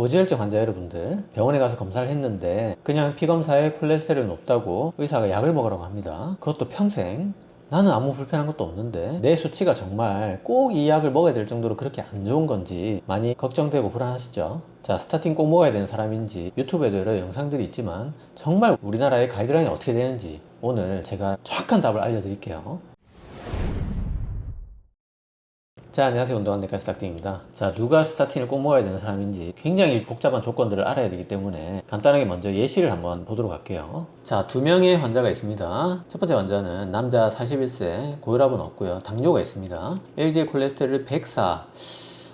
고지혈증 환자 여러분들, 병원에 가서 검사를 했는데 그냥 피검사에 콜레스테롤이 높다고 의사가 약을 먹으라고 합니다. 그것도 평생. 나는 아무 불편한 것도 없는데 내 수치가 정말 꼭 이 약을 먹어야 될 정도로 그렇게 안 좋은 건지 많이 걱정되고 불안하시죠? 자, 스타틴 꼭 먹어야 되는 사람인지, 유튜브에도 여러 영상들이 있지만 정말 우리나라의 가이드라인이 어떻게 되는지 오늘 제가 정확한 답을 알려드릴게요. 자, 안녕하세요. 운동한내과 스타틴입니다. 자, 누가 스타틴을 꼭 먹어야 되는 사람인지 굉장히 복잡한 조건들을 알아야 되기 때문에 간단하게 먼저 예시를 한번 보도록 할게요. 자, 두 명의 환자가 있습니다. 첫 번째 환자는 남자 41세, 고혈압은 없고요. 당뇨가 있습니다. LDL 콜레스테롤 104,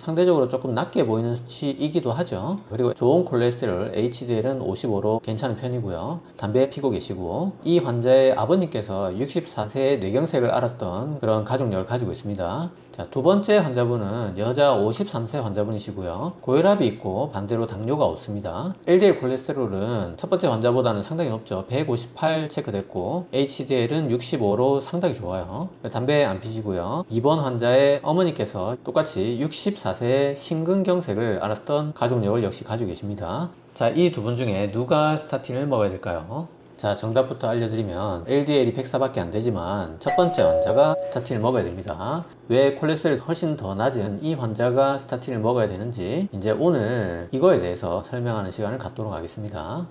상대적으로 조금 낮게 보이는 수치이기도 하죠. 그리고 좋은 콜레스테롤 HDL은 55로 괜찮은 편이고요. 담배 피고 계시고, 이 환자의 아버님께서 64세에 뇌경색을 앓았던 그런 가족력을 가지고 있습니다. 자, 두 번째 환자분은 여자 53세 환자분이시고요. 고혈압이 있고 반대로 당뇨가 없습니다. LDL 콜레스테롤은 첫 번째 환자보다는 상당히 높죠. 158 체크됐고 HDL은 65로 상당히 좋아요. 담배 안 피시고요. 이번 환자의 어머니께서 똑같이 64세에 심근경색을 앓았던 가족력을 역시 가지고 계십니다. 자, 이 두 분 중에 누가 스타틴을 먹어야 될까요? 자, 정답부터 알려드리면 LDL이 104밖에 안 되지만 첫 번째 환자가 스타틴을 먹어야 됩니다. 왜 콜레스테롤이 훨씬 더 낮은 이 환자가 스타틴을 먹어야 되는지 이제 오늘 이거에 대해서 설명하는 시간을 갖도록 하겠습니다.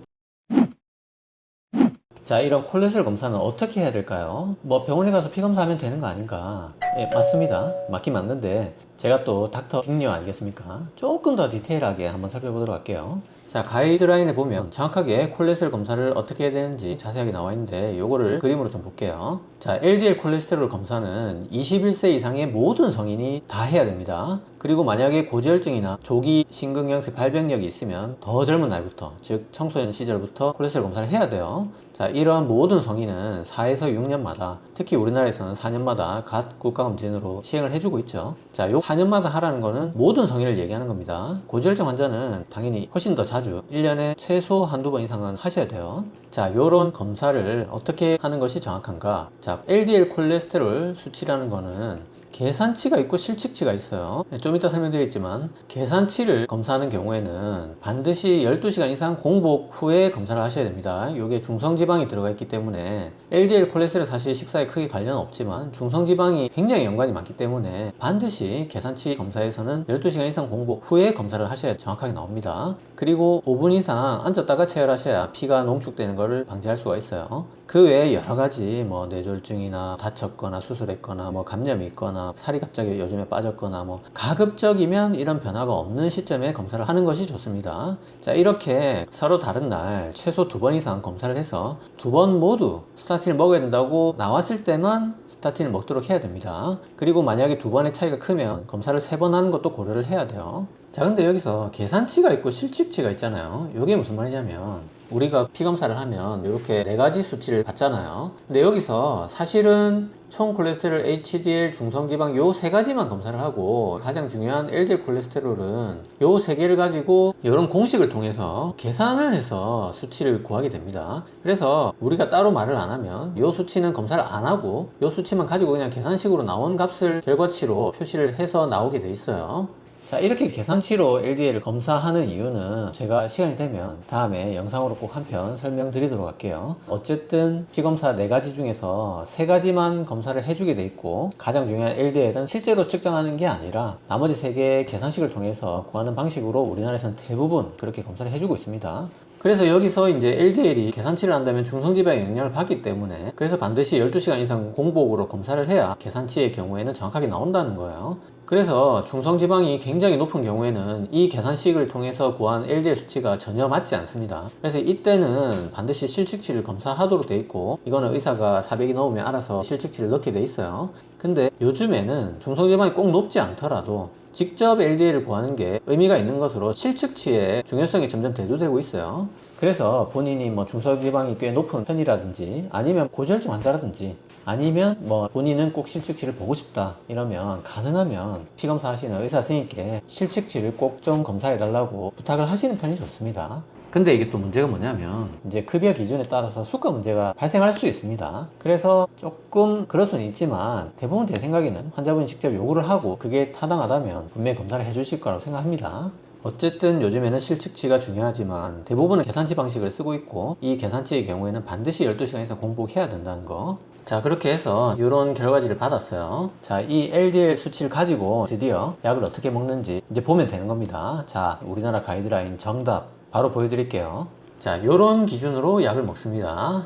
자, 이런 콜레스테롤 검사는 어떻게 해야 될까요? 뭐 병원에 가서 피검사하면 되는 거 아닌가? 예, 맞습니다. 맞긴 맞는데 제가 또 닥터 빅녀 아니겠습니까? 조금 더 디테일하게 한번 살펴보도록 할게요. 자, 가이드라인에 보면 정확하게 콜레스테롤 검사를 어떻게 해야 되는지 자세하게 나와 있는데 요거를 그림으로 좀 볼게요. 자, LDL 콜레스테롤 검사는 21세 이상의 모든 성인이 다 해야 됩니다. 그리고 만약에 고지혈증이나 조기 심근경색 발병력이 있으면 더 젊은 나이부터, 즉 청소년 시절부터 콜레스테롤 검사를 해야 돼요. 자, 이러한 모든 성인은 4에서 6년마다, 특히 우리나라에서는 4년마다 갓 국가검진으로 시행을 해주고 있죠. 자, 요 4년마다 하라는 거는 모든 성인을 얘기하는 겁니다. 고지혈증 환자는 당연히 훨씬 더 자주 1년에 최소 한두 번 이상은 하셔야 돼요. 자, 요런 검사를 어떻게 하는 것이 정확한가? 자, LDL 콜레스테롤 수치라는 거는 계산치가 있고 실측치가 있어요. 좀 이따 설명드리겠지만 계산치를 검사하는 경우에는 반드시 12시간 이상 공복 후에 검사를 하셔야 됩니다. 이게 중성지방이 들어가 있기 때문에 LDL 콜레스테롤 사실 식사에 크게 관련은 없지만 중성지방이 굉장히 연관이 많기 때문에 반드시 계산치 검사에서는 12시간 이상 공복 후에 검사를 하셔야 정확하게 나옵니다. 그리고 5분 이상 앉았다가 체열하셔야 피가 농축되는 것을 방지할 수가 있어요. 그 외에 여러 가지 뭐 뇌졸중이나 다쳤거나 수술했거나 뭐 감염이 있거나 살이 갑자기 요즘에 빠졌거나 뭐 가급적이면 이런 변화가 없는 시점에 검사를 하는 것이 좋습니다. 자, 이렇게 서로 다른 날 최소 2번 이상 검사를 해서 2번 모두 스타틴을 먹어야 된다고 나왔을 때만 스타틴을 먹도록 해야 됩니다. 그리고 만약에 2번의 차이가 크면 검사를 3번 하는 것도 고려를 해야 돼요. 자, 근데 여기서 계산치가 있고 실측치가 있잖아요. 이게 무슨 말이냐면 우리가 피검사를 하면 이렇게 4가지 수치를 받잖아요. 근데 여기서 사실은 총 콜레스테롤, HDL, 중성지방 요 3가지만 검사를 하고 가장 중요한 LDL 콜레스테롤은 요 3개를 가지고 이런 공식을 통해서 계산을 해서 수치를 구하게 됩니다. 그래서 우리가 따로 말을 안 하면 요 수치는 검사를 안 하고 요 수치만 가지고 그냥 계산식으로 나온 값을 결과치로 표시를 해서 나오게 돼 있어요. 자, 이렇게 계산치로 LDL을 검사하는 이유는 제가 시간이 되면 다음에 영상으로 꼭 한 편 설명드리도록 할게요. 어쨌든 피검사 4가지 중에서 3가지만 검사를 해주게 돼 있고 가장 중요한 LDL은 실제로 측정하는 게 아니라 나머지 3개의 계산식을 통해서 구하는 방식으로 우리나라에서는 대부분 그렇게 검사를 해주고 있습니다. 그래서 여기서 이제 LDL이 계산치를 한다면 중성지방에 영향을 받기 때문에 그래서 반드시 12시간 이상 공복으로 검사를 해야 계산치의 경우에는 정확하게 나온다는 거예요. 그래서 중성지방이 굉장히 높은 경우에는 이 계산식을 통해서 구한 LDL 수치가 전혀 맞지 않습니다. 그래서 이때는 반드시 실측치를 검사하도록 돼 있고 이거는 의사가 400이 넘으면 알아서 실측치를 넣게 돼 있어요. 근데 요즘에는 중성지방이 꼭 높지 않더라도 직접 LDL을 구하는 게 의미가 있는 것으로 실측치의 중요성이 점점 대두되고 있어요. 그래서 본인이 뭐 중성지방이 꽤 높은 편이라든지 아니면 고지혈증 환자라든지 아니면 뭐 본인은 꼭 실측치를 보고 싶다 이러면 가능하면 피검사 하시는 의사 선생님께 실측치를 꼭 좀 검사해 달라고 부탁을 하시는 편이 좋습니다. 근데 이게 또 문제가 뭐냐면 이제 급여 기준에 따라서 수가 문제가 발생할 수 있습니다. 그래서 조금 그럴 수는 있지만 대부분 제 생각에는 환자분이 직접 요구를 하고 그게 타당하다면 분명히 검사를 해주실 거라고 생각합니다. 어쨌든 요즘에는 실측치가 중요하지만 대부분은 계산치 방식을 쓰고 있고, 이 계산치의 경우에는 반드시 12시간 이상 공복해야 된다는 거. 자, 그렇게 해서 이런 결과지를 받았어요. 자, 이 LDL 수치를 가지고 드디어 약을 어떻게 먹는지 이제 보면 되는 겁니다. 자, 우리나라 가이드라인 정답 바로 보여드릴게요. 자, 이런 기준으로 약을 먹습니다.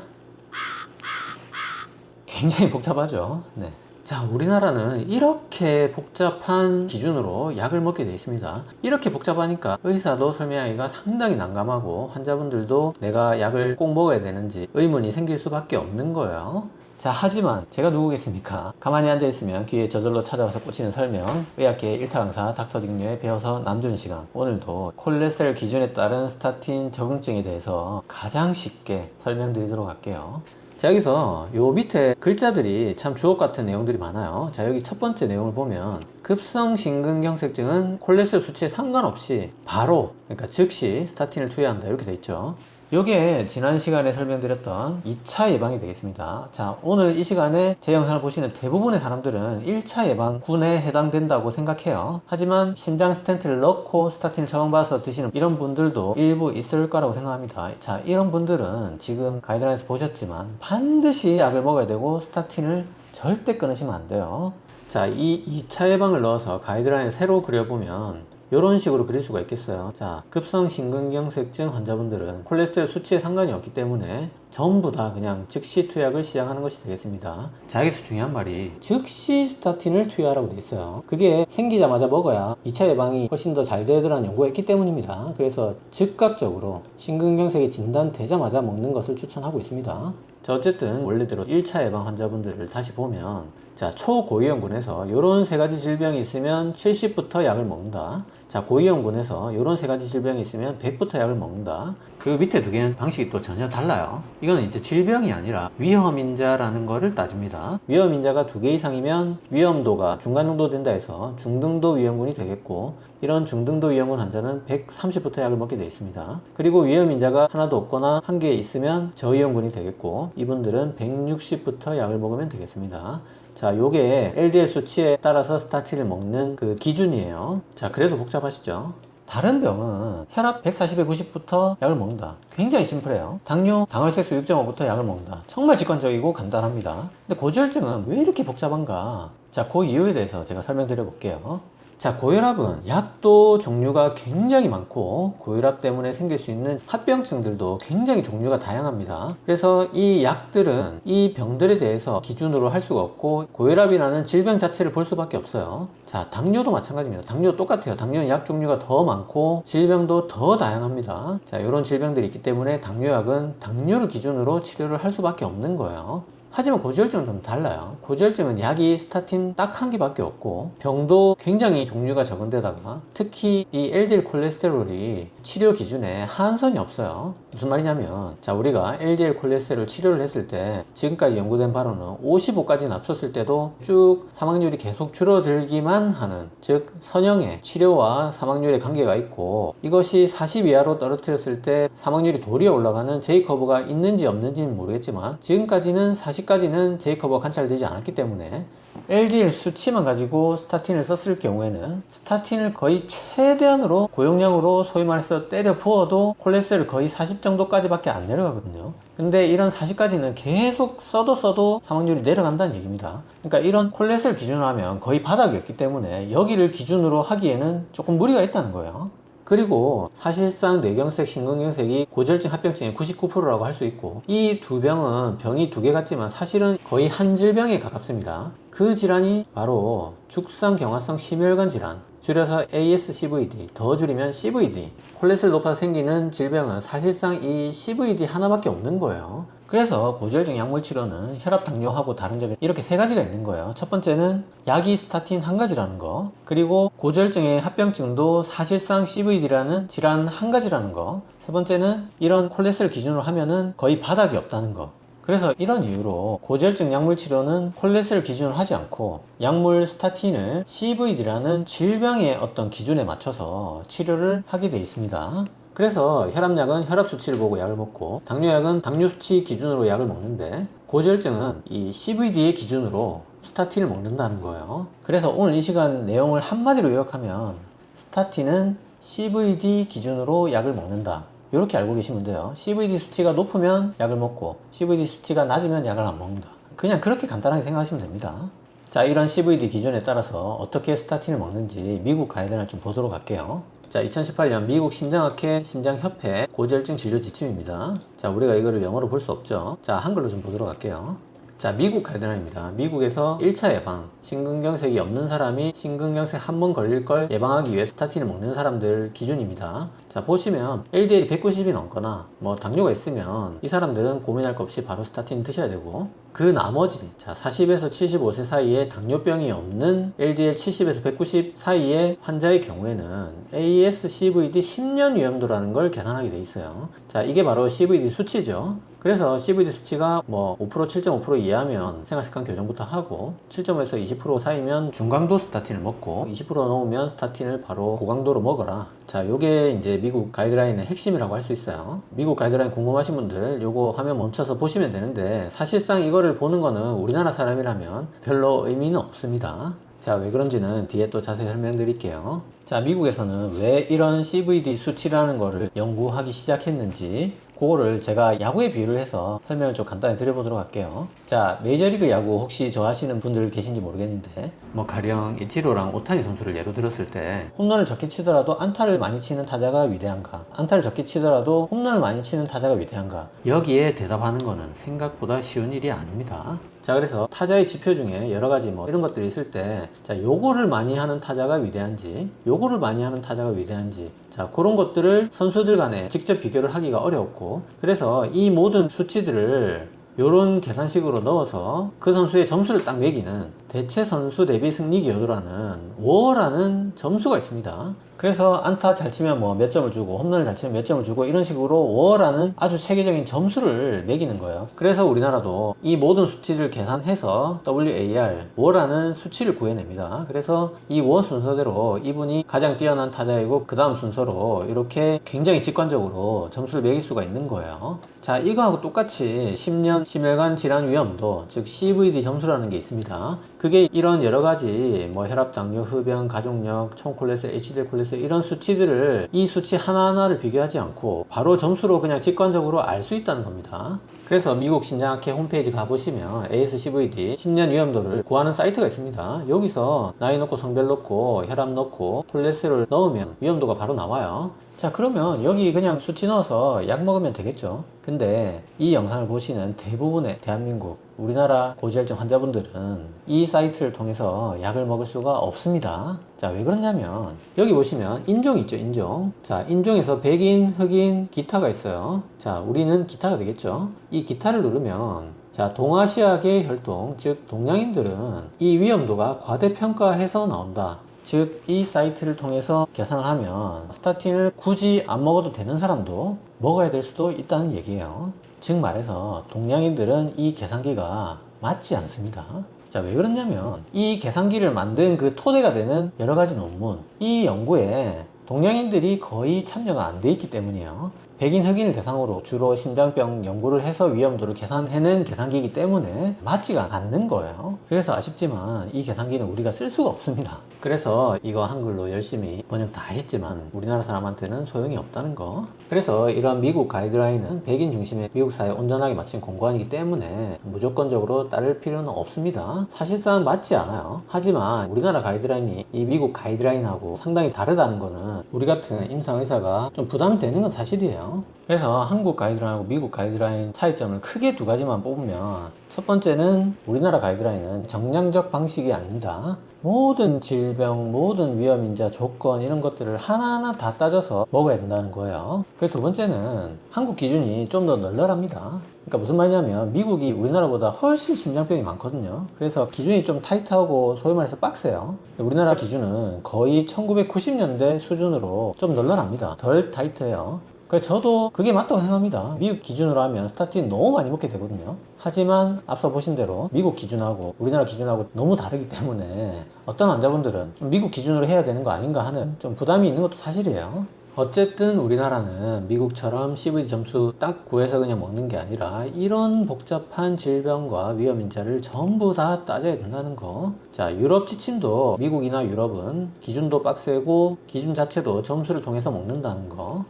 굉장히 복잡하죠. 네. 자, 우리나라는 이렇게 복잡한 기준으로 약을 먹게 되어 있습니다. 이렇게 복잡하니까 의사도 설명하기가 상당히 난감하고, 환자분들도 내가 약을 꼭 먹어야 되는지 의문이 생길 수밖에 없는 거예요. 자, 하지만 제가 누구겠습니까? 가만히 앉아있으면 귀에 저절로 찾아와서 꽂히는 설명, 의학계의 일타 강사 닥터 딩녀에 배워서 남주는 시간. 오늘도 콜레스테롤 기준에 따른 스타틴 적응증에 대해서 가장 쉽게 설명드리도록 할게요. 자, 여기서 요 밑에 글자들이 참 주옥 같은 내용들이 많아요. 자, 여기 첫 번째 내용을 보면 급성 심근경색증은 콜레스테롤 수치에 상관없이 바로, 그러니까 즉시 스타틴을 투여한다, 이렇게 돼 있죠. 요게 지난 시간에 설명드렸던 2차 예방이 되겠습니다. 자, 오늘 이 시간에 제 영상을 보시는 대부분의 사람들은 1차 예방군에 해당된다고 생각해요. 하지만 심장 스텐트를 넣고 스타틴을 처방받아서 드시는 이런 분들도 일부 있을 거라고 생각합니다. 자, 이런 분들은 지금 가이드라인에서 보셨지만 반드시 약을 먹어야 되고 스타틴을 절대 끊으시면 안 돼요. 자, 이 2차 예방을 넣어서 가이드라인을 새로 그려보면 이런 식으로 그릴 수가 있겠어요. 자, 급성 심근경색증 환자분들은 콜레스테롤 수치에 상관이 없기 때문에 전부 다 그냥 즉시 투약을 시작하는 것이 되겠습니다. 자, 여기서 중요한 말이 즉시 스타틴을 투여하라고 되어 있어요. 그게 생기자마자 먹어야 2차 예방이 훨씬 더 잘 되더라는 연구가 있기 때문입니다. 그래서 즉각적으로 심근경색이 진단되자마자 먹는 것을 추천하고 있습니다. 자, 어쨌든 원래대로 1차 예방 환자분들을 다시 보면, 자, 초고위험군에서 이런 세 가지 질병이 있으면 70부터 약을 먹는다. 자, 고위험군에서 이런 세 가지 질병이 있으면 100부터 약을 먹는다. 그리고 밑에 두 개는 방식이 또 전혀 달라요. 이거는 이제 질병이 아니라 위험인자라는 거를 따집니다. 위험인자가 2개 이상이면 위험도가 중간 정도 된다 해서 중등도 위험군이 되겠고, 이런 중등도 위험군 환자는 130부터 약을 먹게 되어 있습니다. 그리고 위험인자가 하나도 없거나 한 개 있으면 저위험군이 되겠고, 이분들은 160부터 약을 먹으면 되겠습니다. 자, 요게 LDL 수치에 따라서 스타틴을 먹는 그 기준이에요. 자, 그래도 복잡하시죠? 다른 병은 혈압 140에 90부터 약을 먹는다. 굉장히 심플해요. 당뇨, 당혈색소 6.5부터 약을 먹는다. 정말 직관적이고 간단합니다. 근데 고지혈증은 왜 이렇게 복잡한가? 자, 그 이유에 대해서 제가 설명드려 볼게요. 자, 고혈압은 약도 종류가 굉장히 많고, 고혈압 때문에 생길 수 있는 합병증들도 굉장히 종류가 다양합니다. 그래서 이 약들은 이 병들에 대해서 기준으로 할 수가 없고, 고혈압이라는 질병 자체를 볼 수밖에 없어요. 자, 당뇨도 마찬가지입니다. 당뇨 똑같아요. 당뇨는 약 종류가 더 많고 질병도 더 다양합니다. 자, 이런 질병들이 있기 때문에 당뇨약은 당뇨를 기준으로 치료를 할 수밖에 없는 거예요. 하지만 고지혈증은 좀 달라요. 고지혈증은 약이 스타틴 딱 한 개밖에 없고, 병도 굉장히 종류가 적은 데다가 특히 이 LDL 콜레스테롤이 치료 기준에 한선이 없어요. 무슨 말이냐면, 자, 우리가 LDL 콜레스테롤 치료를 했을 때 지금까지 연구된 바로는 55까지 낮췄을 때도 쭉 사망률이 계속 줄어들기만 하는, 즉 선형의 치료와 사망률의 관계가 있고, 이것이 40 이하로 떨어뜨렸을 때 사망률이 도리어 올라가는 J커브가 있는지 없는지는 모르겠지만, 지금까지는 40까지는 J커브가 관찰되지 않았기 때문에 LDL 수치만 가지고 스타틴을 썼을 경우에는 스타틴을 거의 최대한으로 고용량으로 소위 말해서 때려 부어도 콜레스테롤 거의 40 정도까지 밖에 안 내려가거든요. 근데 이런 40까지는 계속 써도 사망률이 내려간다는 얘기입니다. 그러니까 이런 콜레스테롤 기준으로 하면 거의 바닥이었기 때문에 여기를 기준으로 하기에는 조금 무리가 있다는 거예요. 그리고 사실상 뇌경색, 심근경색이 고지혈증 합병증의 99%라고 할 수 있고, 이 두 병은 병이 두 개 같지만 사실은 거의 한 질병에 가깝습니다. 그 질환이 바로 죽상경화성 심혈관 질환, 줄여서 ASCVD, 더 줄이면 CVD. 콜레스테롤 높아서 생기는 질병은 사실상 이 CVD 하나밖에 없는 거예요. 그래서 고지혈증 약물 치료는 혈압, 당뇨하고 다른 점이 이렇게 세 가지가 있는 거예요. 첫 번째는 약이 스타틴 한 가지라는 거, 그리고 고지혈증의 합병증도 사실상 CVD라는 질환 한 가지라는 거, 세 번째는 이런 콜레스테롤 기준으로 하면은 거의 바닥이 없다는 거. 그래서 이런 이유로 고지혈증 약물 치료는 콜레스테롤 기준으로 하지 않고 약물 스타틴을 CVD라는 질병의 어떤 기준에 맞춰서 치료를 하게 돼 있습니다. 그래서 혈압약은 혈압 수치를 보고 약을 먹고, 당뇨약은 당뇨 수치 기준으로 약을 먹는데, 고지혈증은 이 CVD의 기준으로 스타틴을 먹는다는 거예요. 그래서 오늘 이 시간 내용을 한마디로 요약하면, 스타틴은 CVD 기준으로 약을 먹는다. 이렇게 알고 계시면 돼요. CVD 수치가 높으면 약을 먹고 CVD 수치가 낮으면 약을 안 먹는다. 그냥 그렇게 간단하게 생각하시면 됩니다. 자, 이런 CVD 기준에 따라서 어떻게 스타틴을 먹는지 미국 가이드라인을 좀 보도록 할게요. 자, 2018년 미국 심장학회 심장협회 고지혈증 진료 지침입니다. 자, 우리가 이거를 영어로 볼 수 없죠. 자, 한글로 좀 보도록 할게요. 자, 미국 가이드라인입니다. 미국에서 1차 예방, 심근경색이 없는 사람이 심근경색 한 번 걸릴 걸 예방하기 위해 스타틴을 먹는 사람들 기준입니다. 자, 보시면 LDL이 190이 넘거나 뭐 당뇨가 있으면 이 사람들은 고민할 거 없이 바로 스타틴 드셔야 되고, 그 나머지 자 40에서 75세 사이에 당뇨병이 없는 LDL 70에서 190 사이의 환자의 경우에는 ASCVD 10년 위험도라는 걸 계산하게 돼 있어요. 자, 이게 바로 CVD 수치죠. 그래서 CVD 수치가 뭐 5%, 7.5% 이하면 생활습관 교정부터 하고, 7.5에서 20% 사이면 중강도 스타틴을 먹고 20% 넘으면 스타틴을 바로 고강도로 먹어라. 자, 요게 이제 미국 가이드라인의 핵심이라고 할 수 있어요. 미국 가이드라인 궁금하신 분들 요거 화면 멈춰서 보시면 되는데, 사실상 이거를 보는 거는 우리나라 사람이라면 별로 의미는 없습니다. 자, 왜 그런지는 뒤에 또 자세히 설명드릴게요. 자, 미국에서는 왜 이런 CVD 수치라는 거를 연구하기 시작했는지 그거를 제가 야구에 비유를 해서 설명을 좀 간단히 드려보도록 할게요. 자, 메이저리그 야구 혹시 좋아하시는 분들 계신지 모르겠는데, 뭐 가령 이치로랑 오타니 선수를 예로 들었을 때 홈런을 적게 치더라도 안타를 많이 치는 타자가 위대한가, 안타를 적게 치더라도 홈런을 많이 치는 타자가 위대한가, 여기에 대답하는 거는 생각보다 쉬운 일이 아닙니다. 자, 그래서 타자의 지표 중에 여러 가지 뭐 이런 것들이 있을 때, 자, 요거를 많이 하는 타자가 위대한지 요거를 많이 하는 타자가 위대한지, 자, 그런 것들을 선수들 간에 직접 비교를 하기가 어렵고, 그래서 이 모든 수치들을 요런 계산식으로 넣어서 그 선수의 점수를 딱 매기는 대체 선수 대비 승리 기여도라는 워라는 점수가 있습니다. 그래서 안타 잘 치면 뭐 몇 점을 주고 홈런을 잘 치면 몇 점을 주고 이런 식으로 워라는 아주 체계적인 점수를 매기는 거예요. 그래서 우리나라도 이 모든 수치를 계산해서 WAR, 워라는 수치를 구해냅니다. 그래서 이 워 순서대로 이분이 가장 뛰어난 타자이고 그 다음 순서로 이렇게 굉장히 직관적으로 점수를 매길 수가 있는 거예요. 자, 이거하고 똑같이 10년 심혈관 질환 위험도, 즉 CVD 점수라는 게 있습니다. 그게 이런 여러 가지 뭐 혈압, 당뇨, 흡연, 가족력, 총콜레스테롤, HDL 콜레스테롤 이런 수치들을 이 수치 하나하나를 비교하지 않고 바로 점수로 그냥 직관적으로 알 수 있다는 겁니다. 그래서 미국 심장학회 홈페이지 가보시면 ASCVD 10년 위험도를 구하는 사이트가 있습니다. 여기서 나이 넣고 성별 넣고 혈압 넣고 콜레스테롤 넣으면 위험도가 바로 나와요. 자, 그러면 여기 그냥 수치 넣어서 약 먹으면 되겠죠. 근데 이 영상을 보시는 대부분의 대한민국 우리나라 고지혈증 환자분들은 이 사이트를 통해서 약을 먹을 수가 없습니다. 자, 왜 그러냐면 여기 보시면 인종 있죠, 인종. 자, 인종에서 백인, 흑인, 기타가 있어요. 자, 우리는 기타가 되겠죠. 이 기타를 누르면 자, 동아시아계 혈통, 즉 동양인들은 이 위험도가 과대평가해서 나온다. 즉, 이 사이트를 통해서 계산을 하면 스타틴을 굳이 안 먹어도 되는 사람도 먹어야 될 수도 있다는 얘기예요. 즉 말해서 동양인들은 이 계산기가 맞지 않습니다. 자, 왜 그러냐면 이 계산기를 만든 그 토대가 되는 여러 가지 논문, 이 연구에 동양인들이 거의 참여가 안 돼 있기 때문이에요. 백인, 흑인을 대상으로 주로 심장병 연구를 해서 위험도를 계산해낸 계산기이기 때문에 맞지가 않는 거예요. 그래서 아쉽지만 이 계산기는 우리가 쓸 수가 없습니다. 그래서 이거 한글로 열심히 번역 다 했지만 우리나라 사람한테는 소용이 없다는 거. 그래서 이런 미국 가이드라인은 백인 중심의 미국 사회에 온전하게 맞춘 공관이기 때문에 무조건적으로 따를 필요는 없습니다. 사실상 맞지 않아요. 하지만 우리나라 가이드라인이 이 미국 가이드라인하고 상당히 다르다는 거는 우리 같은 임상의사가 좀 부담이 되는 건 사실이에요. 그래서 한국 가이드라인하고 미국 가이드라인 차이점을 크게 두 가지만 뽑으면, 첫 번째는 우리나라 가이드라인은 정량적 방식이 아닙니다. 모든 질병, 모든 위험인자, 조건 이런 것들을 하나하나 다 따져서 먹어야 된다는 거예요. 그리고 두 번째는 한국 기준이 좀 더 널널합니다. 그러니까 무슨 말이냐면 미국이 우리나라보다 훨씬 심장병이 많거든요. 그래서 기준이 좀 타이트하고 소위 말해서 빡세요. 우리나라 기준은 거의 1990년대 수준으로 좀 널널합니다. 덜 타이트해요. 그래서 저도 그게 맞다고 생각합니다. 미국 기준으로 하면 스타틴 너무 많이 먹게 되거든요. 하지만 앞서 보신 대로 미국 기준하고 우리나라 기준하고 너무 다르기 때문에 어떤 환자분들은 좀 미국 기준으로 해야 되는 거 아닌가 하는 좀 부담이 있는 것도 사실이에요. 어쨌든 우리나라는 미국처럼 CVD 점수 딱 구해서 그냥 먹는 게 아니라 이런 복잡한 질병과 위험 인자를 전부 다 따져야 된다는 거. 자, 유럽 지침도 미국이나 유럽은 기준도 빡세고 기준 자체도 점수를 통해서 먹는다는 거.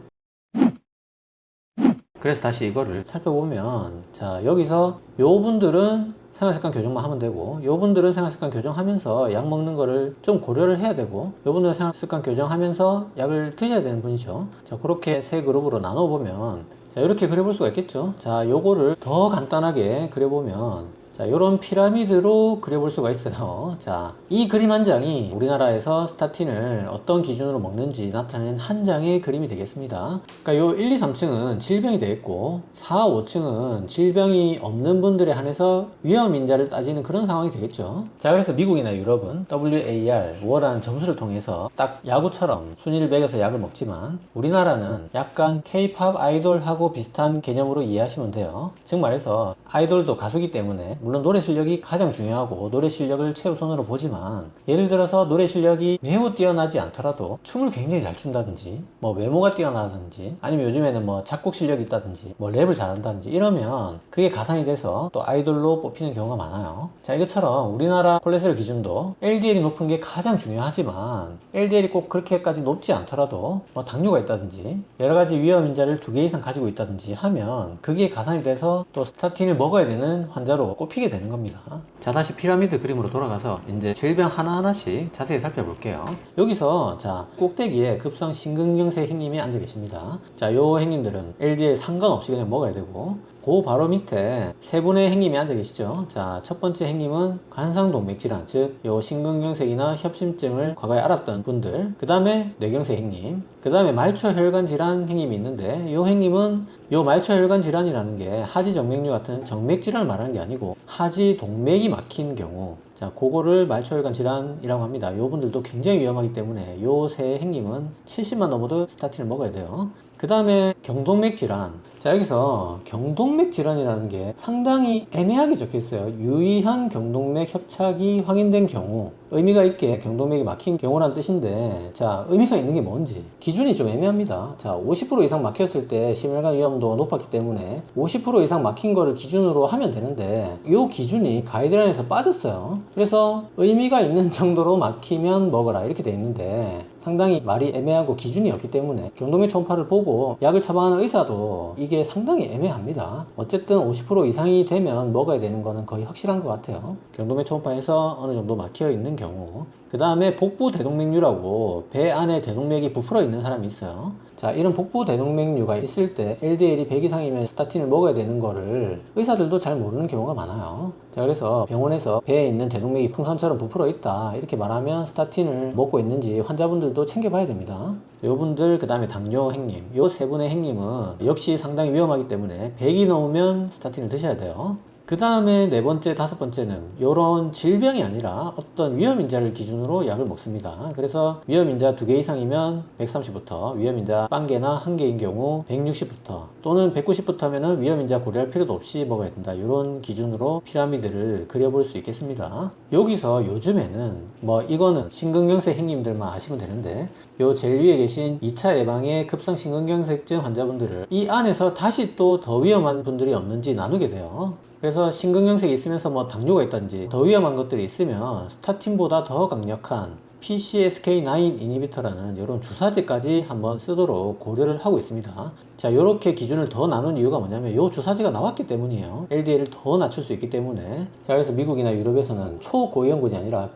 그래서 다시 이거를 살펴보면, 자, 여기서 요 분들은 생활습관 교정만 하면 되고, 요 분들은 생활습관 교정하면서 약 먹는 거를 좀 고려를 해야 되고, 요 분들은 생활습관 교정하면서 약을 드셔야 되는 분이죠. 자, 그렇게 세 그룹으로 나눠보면, 자, 이렇게 그려볼 수가 있겠죠. 자, 요거를 더 간단하게 그려보면, 자, 요런 피라미드로 그려볼 수가 있어요. 자, 이 그림 한 장이 우리나라에서 스타틴을 어떤 기준으로 먹는지 나타내는 한 장의 그림이 되겠습니다. 그러니까 요 1, 2, 3층은 질병이 되겠고 4, 5층은 질병이 없는 분들에 한해서 위험 인자를 따지는 그런 상황이 되겠죠. 자, 그래서 미국이나 유럽은 WAR, 월라는 점수를 통해서 딱 야구처럼 순위를 매겨서 약을 먹지만 우리나라는 약간 K-팝 아이돌하고 비슷한 개념으로 이해하시면 돼요. 즉 말해서 아이돌도 가수기 때문에 물론 노래 실력이 가장 중요하고 노래 실력을 최우선으로 보지만, 예를 들어서 노래 실력이 매우 뛰어나지 않더라도 춤을 굉장히 잘 춘다든지 뭐 외모가 뛰어나든지 아니면 요즘에는 뭐 작곡 실력이 있다든지 뭐 랩을 잘한다든지 이러면 그게 가산이 돼서 또 아이돌로 뽑히는 경우가 많아요. 자, 이것처럼 우리나라 콜레스테롤 기준도 LDL이 높은 게 가장 중요하지만 LDL이 꼭 그렇게까지 높지 않더라도 뭐 당뇨가 있다든지 여러 가지 위험 인자를 2개 이상 가지고 있다든지 하면 그게 가산이 돼서 또 스타틴을 먹어야 되는 환자로 꼽히게 되는 겁니다. 자, 다시 피라미드 그림으로 돌아가서 이제 질병 하나하나씩 자세히 살펴볼게요. 여기서 자, 꼭대기에 급성 심근경색 행님이 앉아 계십니다. 자, 요 행님들은 LDL 상관없이 그냥 먹어야 되고, 그 바로 밑에 세 분의 행님이 앉아 계시죠. 자, 첫 번째 행님은 관상동맥 질환, 즉 요 심근경색이나 협심증을 과거에 앓았던 분들, 그 다음에 뇌경색 행님, 그 다음에 말초혈관 질환 행님이 있는데, 요 행님은 요 말초혈관 질환이라는 게 하지정맥류 같은 정맥 질환을 말하는 게 아니고 하지 동맥이 막힌 경우, 자, 그거를 말초혈관 질환이라고 합니다. 요 분들도 굉장히 위험하기 때문에 요 세 행님은 70만 넘어도 스타틴을 먹어야 돼요. 그 다음에 경동맥 질환. 자, 여기서 경동맥 질환이라는 게 상당히 애매하게 적혀 있어요. 유의한 경동맥 협착이 확인된 경우, 의미가 있게 경동맥이 막힌 경우라는 뜻인데, 자, 의미가 있는 게 뭔지 기준이 좀 애매합니다. 자, 50% 이상 막혔을 때 심혈관 위험도가 높았기 때문에 50% 이상 막힌 거를 기준으로 하면 되는데 이 기준이 가이드라인에서 빠졌어요. 그래서 의미가 있는 정도로 막히면 먹어라 이렇게 돼 있는데 상당히 말이 애매하고 기준이 없기 때문에 경동맥 초음파를 보고 약을 처방하는 의사도 이게 상당히 애매합니다. 어쨌든 50% 이상이 되면 먹어야 되는 거는 거의 확실한 것 같아요. 경동맥 초음파에서 어느 정도 막혀 있는 경우. 그 다음에 복부 대동맥류라고 배 안에 대동맥이 부풀어 있는 사람이 있어요. 자, 이런 복부 대동맥류가 있을 때 LDL이 100 이상이면 스타틴을 먹어야 되는 거를 의사들도 잘 모르는 경우가 많아요. 자, 그래서 병원에서 배에 있는 대동맥이 풍선처럼 부풀어 있다 이렇게 말하면 스타틴을 먹고 있는지 환자분들도 챙겨봐야 됩니다. 요분들, 그 다음에 당뇨 행님, 요 세 분의 행님은 역시 상당히 위험하기 때문에 100이 넘으면 스타틴을 드셔야 돼요. 그 다음에 네 번째, 다섯 번째는 이런 질병이 아니라 어떤 위험인자를 기준으로 약을 먹습니다. 그래서 위험인자 2개 이상이면 130부터, 위험인자 1개나 1개인 경우 160부터, 또는 190부터 하면은 위험인자 고려할 필요도 없이 먹어야 된다. 이런 기준으로 피라미드를 그려볼 수 있겠습니다. 여기서 요즘에는 뭐 이거는 심근경색 행님들만 아시면 되는데, 요 제일 위에 계신 2차 예방의 급성 심근경색증 환자분들을 이 안에서 다시 또 더 위험한 분들이 없는지 나누게 돼요. 그래서 심근경색이 있으면서 뭐 당뇨가 있다든지 더 위험한 것들이 있으면 스타틴보다 더 강력한 PCSK9 이니비터라는 이런 주사제까지 한번 쓰도록 고려를 하고 있습니다. 자, 이렇게 기준을 더 나눈 이유가 뭐냐면 이 주사제가 나왔기 때문이에요. LDL을 더 낮출 수 있기 때문에. 자, 그래서 미국이나 유럽에서는 초고위험군이 아니라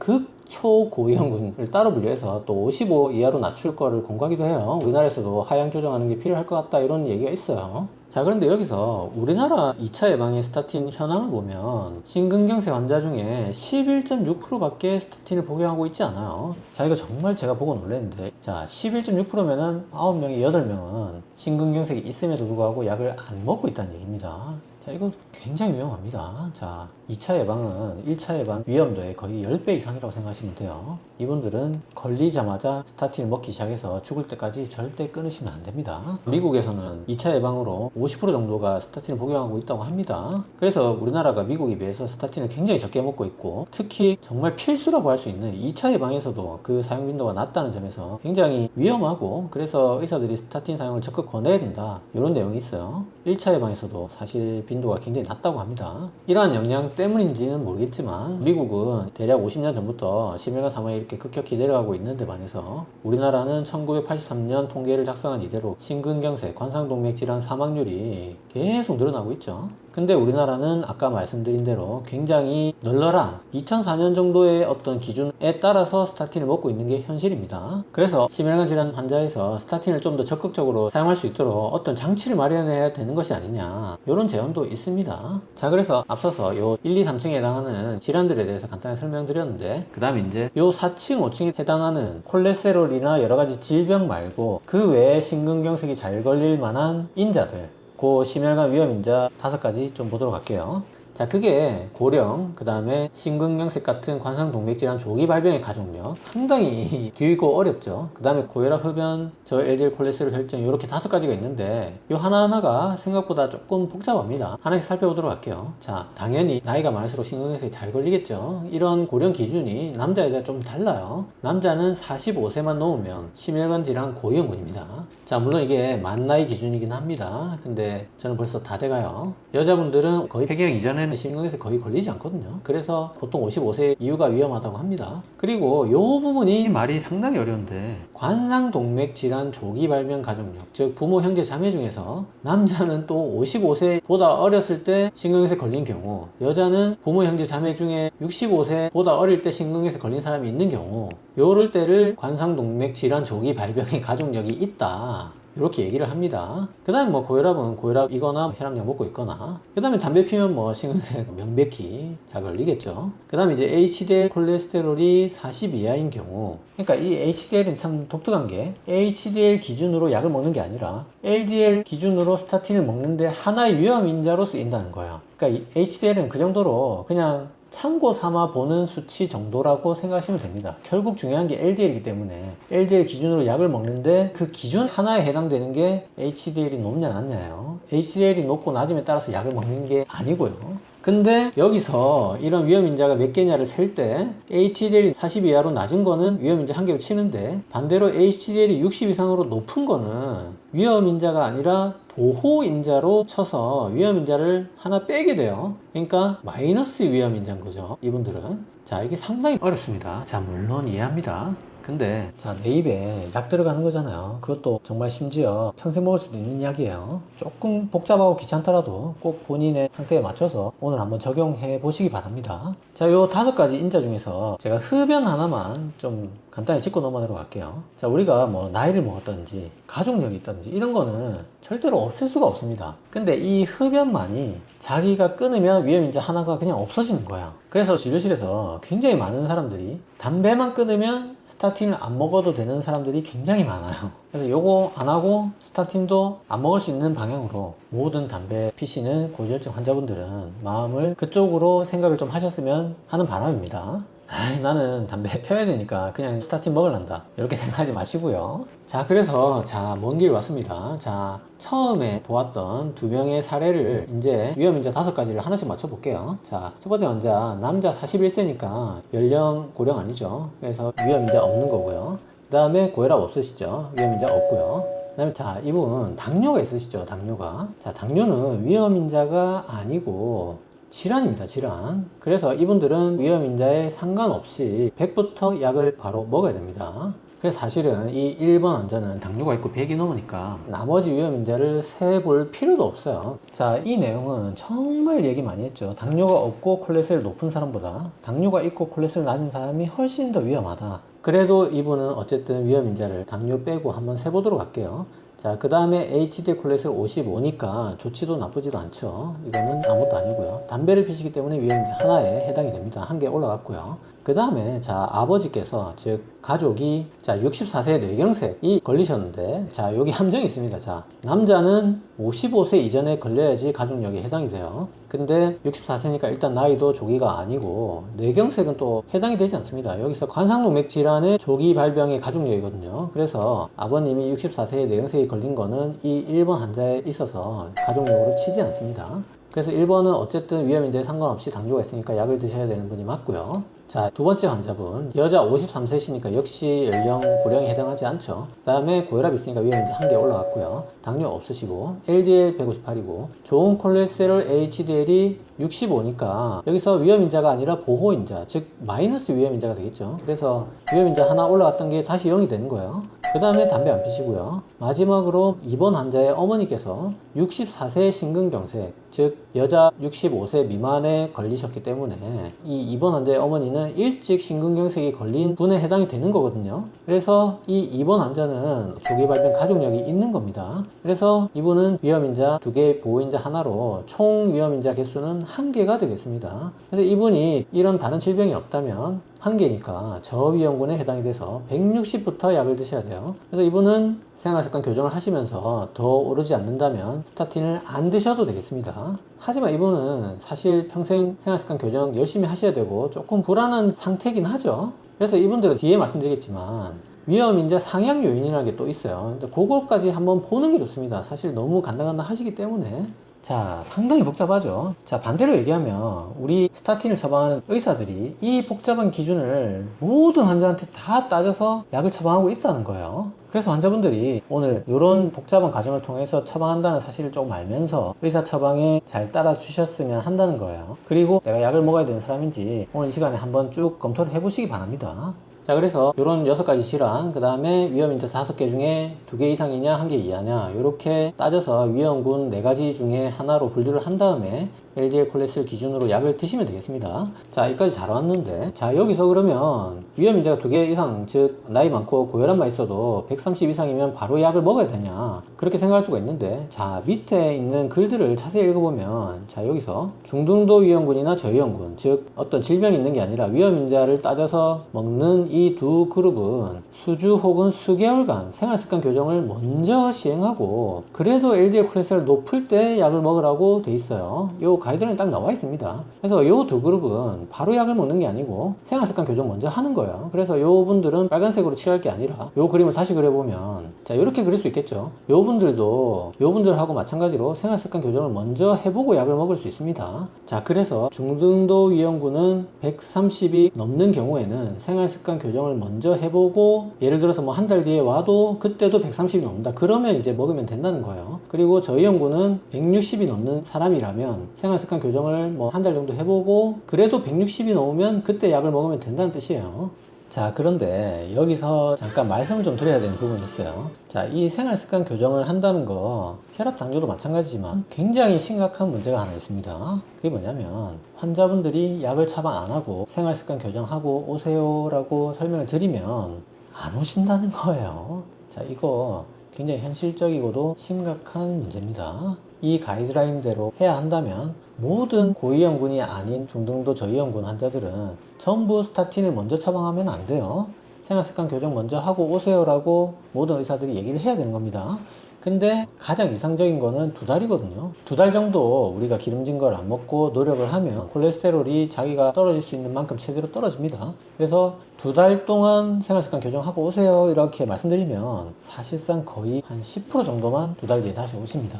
초고위험군을 따로 분류해서 또 55 이하로 낮출 거를 권고하기도 해요. 우리나라에서도 하향 조정하는 게 필요할 것 같다 이런 얘기가 있어요. 자, 그런데 여기서 우리나라 2차 예방의 스타틴 현황을 보면 심근경색 환자 중에 11.6%밖에 스타틴을 복용하고 있지 않아요. 자, 이거 정말 제가 보고 놀랐는데, 자, 11.6%면은 9명에 8명은 심근경색이 있음에도 불구하고 약을 안 먹고 있다는 얘기입니다. 자, 이거 굉장히 위험합니다. 자, 2차 예방은 1차 예방 위험도의 거의 10배 이상이라고 생각하시면 돼요. 이분들은 걸리자마자 스타틴을 먹기 시작해서 죽을 때까지 절대 끊으시면 안 됩니다. 미국에서는 2차 예방으로 50% 정도가 스타틴을 복용하고 있다고 합니다. 그래서 우리나라가 미국에 비해서 스타틴을 굉장히 적게 먹고 있고, 특히 정말 필수라고 할 수 있는 2차 예방에서도 그 사용 빈도가 낮다는 점에서 굉장히 위험하고, 그래서 의사들이 스타틴 사용을 적극 권해야 된다, 이런 내용이 있어요. 1차 예방에서도 사실 빈도가 굉장히 낮다고 합니다. 이러한 영향 때문인지는 모르겠지만 미국은 대략 50년 전부터 심혈관 사망이 이렇게 급격히 내려가고 있는데 반해서 우리나라는 1983년 통계를 작성한 이대로 심근경색, 관상동맥 질환 사망률이 계속 늘어나고 있죠. 근데 우리나라는 아까 말씀드린 대로 굉장히 널널한 2004년 정도의 어떤 기준에 따라서 스타틴을 먹고 있는 게 현실입니다. 그래서 심혈관 질환 환자에서 스타틴을 좀 더 적극적으로 사용할 수 있도록 어떤 장치를 마련해야 되는 것이 아니냐, 이런 제언도 있습니다. 자, 그래서 앞서서 요 1, 2, 3층에 해당하는 질환들에 대해서 간단히 설명드렸는데, 그 다음에 이제 요 4층, 5층에 해당하는 콜레스테롤이나 여러 가지 질병 말고 그 외에 심근경색이 잘 걸릴 만한 인자들, 그 심혈관 위험 인자 5가지 좀 보도록 할게요. 자, 그게 고령, 그 다음에 심근경색 같은 관상동맥질환 조기 발병의 가족력, 상당히 길고 어렵죠. 그 다음에 고혈압, 흡연, 저 LDL 콜레스테롤 혈증, 이렇게 5가지가 있는데 이 하나하나가 생각보다 조금 복잡합니다. 하나씩 살펴보도록 할게요. 자, 당연히 나이가 많을수록 심근경색이 잘 걸리겠죠. 이런 고령 기준이 남자 여자 좀 달라요. 남자는 45세만 넘으면 심혈관 질환 고위험군입니다. 자, 물론 이게 만 나이 기준이긴 합니다. 근데 저는 벌써 다 돼가요. 여자분들은 거의 폐경 이전에는 심근경색 거의 걸리지 않거든요. 그래서 보통 55세 이후가 위험하다고 합니다. 그리고 이 부분이 말이 상당히 어려운데, 관상동맥 질환 조기 발병 가족력, 즉 부모 형제 자매 중에서 남자는 또 55세보다 어렸을 때 심근경색 걸린 경우, 여자는 부모 형제 자매 중에 65세보다 어릴 때 심근경색 걸린 사람이 있는 경우, 요럴 때를 관상동맥 질환 조기 발병의 가족력이 있다, 이렇게 얘기를 합니다. 그 다음에 뭐 고혈압은 고혈압이거나 혈압약 먹고 있거나, 그 다음에 담배 피면 뭐 심근경색 명백히 잘 걸리겠죠. 그 다음에 이제 HDL 콜레스테롤이 40 이하인 경우, 그러니까 이 HDL은 참 독특한 게 HDL 기준으로 약을 먹는 게 아니라 LDL 기준으로 스타틴을 먹는데 하나의 위험 인자로 쓰인다는 거예요. 그러니까 이 HDL은 그 정도로 그냥 참고 삼아 보는 수치 정도라고 생각하시면 됩니다. 결국 중요한 게 LDL이기 때문에 LDL 기준으로 약을 먹는데 그 기준 하나에 해당되는 게 HDL이 높냐 낮냐예요. HDL이 높고 낮음에 따라서 약을 먹는 게 아니고요. 근데 여기서 이런 위험인자가 몇 개냐를 셀 때 HDL이 40 이하로 낮은 거는 위험인자 한 개로 치는데, 반대로 HDL이 60 이상으로 높은 거는 위험인자가 아니라 보호인자로 쳐서 위험인자를 하나 빼게 돼요. 그러니까 마이너스 위험인자인 거죠, 이분들은. 자, 이게 상당히 어렵습니다. 자, 물론 이해합니다. 근데 자, 내 입에 약 들어가는 거잖아요. 그것도 정말 심지어 평생 먹을 수도 있는 약이에요. 조금 복잡하고 귀찮더라도 꼭 본인의 상태에 맞춰서 오늘 한번 적용해 보시기 바랍니다. 자, 요 5가지 인자 중에서 제가 흡연 하나만 좀 간단히 짚고 넘어가도록 할게요. 자, 우리가 뭐 나이를 먹었다든지 가족력이 있다든지 이런 거는 절대로 없앨 수가 없습니다. 근데 이 흡연만이 자기가 끊으면 위험인자 하나가 그냥 없어지는 거야. 그래서 진료실에서 굉장히 많은 사람들이 담배만 끊으면 스타틴을 안 먹어도 되는 사람들이 굉장히 많아요. 그래서 요거 안 하고 스타틴도 안 먹을 수 있는 방향으로 모든 담배 피시는 고지혈증 환자분들은 마음을 그쪽으로 생각을 좀 하셨으면 하는 바람입니다. 아이, 나는 담배 펴야 되니까 그냥 스타틴 먹을란다, 이렇게 생각하지 마시고요. 자, 그래서 먼 길 왔습니다. 자, 처음에 보았던 2명의 사례를 이제 위험인자 5가지를 하나씩 맞춰볼게요. 자, 첫 번째 환자 남자 41세니까 연령 고령 아니죠. 그래서 위험인자 없는 거고요. 그 다음에 고혈압 없으시죠? 위험인자 없고요. 그 다음에 자, 이분 당뇨가 있으시죠? 당뇨가. 자, 당뇨는 위험인자가 아니고 질환입니다, 질환. 그래서 이분들은 위험인자에 상관없이 100부터 약을 바로 먹어야 됩니다. 그래서 사실은 이 1번 환자는 당뇨가 있고 100이 넘으니까 나머지 위험인자를 세볼 필요도 없어요. 자, 이 내용은 정말 얘기 많이 했죠. 당뇨가 없고 콜레스테롤 높은 사람보다 당뇨가 있고 콜레스테롤 낮은 사람이 훨씬 더 위험하다. 그래도 이분은 어쨌든 위험인자를 당뇨 빼고 한번 세보도록 할게요. 자, 그 다음에 HDL 콜레스테롤 55니까 좋지도 나쁘지도 않죠. 이거는 아무것도 아니고요. 담배를 피시기 때문에 위험인자 하나에 해당이 됩니다. 한 개 올라갔고요. 그 다음에 자 아버지께서 즉 가족이 자 64세 뇌경색이 걸리셨는데 자 여기 함정이 있습니다. 자 남자는 55세 이전에 걸려야지 가족력에 해당이 돼요. 근데 64세니까 일단 나이도 조기가 아니고 뇌경색은 또 해당이 되지 않습니다. 여기서 관상동맥 질환의 조기 발병의 가족력이거든요. 그래서 아버님이 64세에 뇌경색이 걸린 거는 이 1번 환자에 있어서 가족력으로 치지 않습니다. 그래서 1번은 어쨌든 위험인자에 상관없이 당뇨가 있으니까 약을 드셔야 되는 분이 맞고요. 자, 두 번째 환자분. 여자 53세시니까 역시 연령 고령에 해당하지 않죠. 그 다음에 고혈압 있으니까 위험인자 한 개 올라갔고요. 당뇨 없으시고, LDL 158이고, 좋은 콜레스테롤 HDL이 65니까 여기서 위험인자가 아니라 보호인자, 즉 마이너스 위험인자가 되겠죠. 그래서 위험인자 하나 올라갔던 게 다시 0이 되는 거예요. 그 다음에 담배 안 피시고요. 마지막으로 2번 환자의 어머니께서 64세 심근경색, 즉 여자 65세 미만에 걸리셨기 때문에 이 2번 환자의 어머니는 일찍 심근경색이 걸린 분에 해당이 되는 거거든요. 그래서 이 2번 환자는 조기 발병 가족력이 있는 겁니다. 그래서 이분은 위험인자 2개, 보호인자 하나로 총 위험인자 개수는 1개가 되겠습니다. 그래서 이분이 이런 다른 질병이 없다면 1개니까 저위험군에 해당이 돼서 160부터 약을 드셔야 돼요. 그래서 이분은 생활습관 교정을 하시면서 더 오르지 않는다면 스타틴을 안 드셔도 되겠습니다. 하지만 이분은 사실 평생 생활습관 교정 열심히 하셔야 되고 조금 불안한 상태긴 하죠. 그래서 이분들은 뒤에 말씀드리겠지만 위험인자 상향 요인이라는 게 또 있어요. 근데 그거까지 한번 보는 게 좋습니다. 사실 너무 간당간당 하시기 때문에. 자, 상당히 복잡하죠. 자, 반대로 얘기하면 우리 스타틴을 처방하는 의사들이 이 복잡한 기준을 모든 환자한테 다 따져서 약을 처방하고 있다는 거예요. 그래서 환자분들이 오늘 이런 복잡한 과정을 통해서 처방한다는 사실을 조금 알면서 의사 처방에 잘 따라 주셨으면 한다는 거예요. 그리고 내가 약을 먹어야 되는 사람인지 오늘 이 시간에 한번 쭉 검토를 해보시기 바랍니다. 자, 그래서 이런 6가지 질환, 그 다음에 위험인자 5개 중에 2개 이상이냐 1개 이하냐 이렇게 따져서 위험군 4가지 중에 하나로 분류를 한 다음에 LDL 콜레스테롤 기준으로 약을 드시면 되겠습니다. 자, 여기까지 잘 왔는데 자, 여기서 그러면 위험인자가 2개 이상, 즉 나이 많고 고혈압만 있어도 130 이상이면 바로 약을 먹어야 되냐 그렇게 생각할 수가 있는데 자, 밑에 있는 글들을 자세히 읽어보면 자, 여기서 중등도 위험군이나 저위험군, 즉 어떤 질병이 있는 게 아니라 위험인자를 따져서 먹는 이 두 그룹은 수주 혹은 수개월간 생활습관 교정을 먼저 시행하고 그래도 LDL 콜레스테롤 높을 때 약을 먹으라고 돼 있어요. 요 가이드라인이 딱 나와 있습니다. 그래서 요 두 그룹은 바로 약을 먹는 게 아니고 생활습관 교정 먼저 하는 거예요. 그래서 요 분들은 빨간색으로 칠할 게 아니라 요 그림을 다시 그려보면 자, 이렇게 그릴 수 있겠죠. 요 분들도 요 분들하고 마찬가지로 생활습관 교정을 먼저 해보고 약을 먹을 수 있습니다. 자, 그래서 중등도 위험군은 130이 넘는 경우에는 생활습관 교정을 먼저 해보고 예를 들어서 뭐 한 달 뒤에 와도 그때도 130이 넘는다 그러면 이제 먹으면 된다는 거예요. 그리고 저위험군은 160이 넘는 사람이라면 생활습관 교정을 뭐 한 달 정도 해보고 그래도 160이 넘으면 그때 약을 먹으면 된다는 뜻이에요. 자, 그런데 여기서 잠깐 말씀을 좀 드려야 되는 부분이 있어요. 자, 이 생활습관 교정을 한다는 거 혈압 당뇨도 마찬가지지만 굉장히 심각한 문제가 하나 있습니다. 그게 뭐냐면 환자분들이 약을 처방 안 하고 생활습관 교정하고 오세요 라고 설명을 드리면 안 오신다는 거예요. 자, 이거 굉장히 현실적이고도 심각한 문제입니다. 이 가이드라인대로 해야 한다면 모든 고위험군이 아닌 중등도 저위험군 환자들은 전부 스타틴을 먼저 처방하면 안 돼요. 생활습관 교정 먼저 하고 오세요 라고 모든 의사들이 얘기를 해야 되는 겁니다. 근데 가장 이상적인 거는 2달이거든요. 2달 정도 우리가 기름진 걸 안 먹고 노력을 하면 콜레스테롤이 자기가 떨어질 수 있는 만큼 최대로 떨어집니다. 그래서 2달 동안 생활습관 교정하고 오세요 이렇게 말씀드리면 사실상 거의 한 10% 정도만 2달 뒤에 다시 오십니다.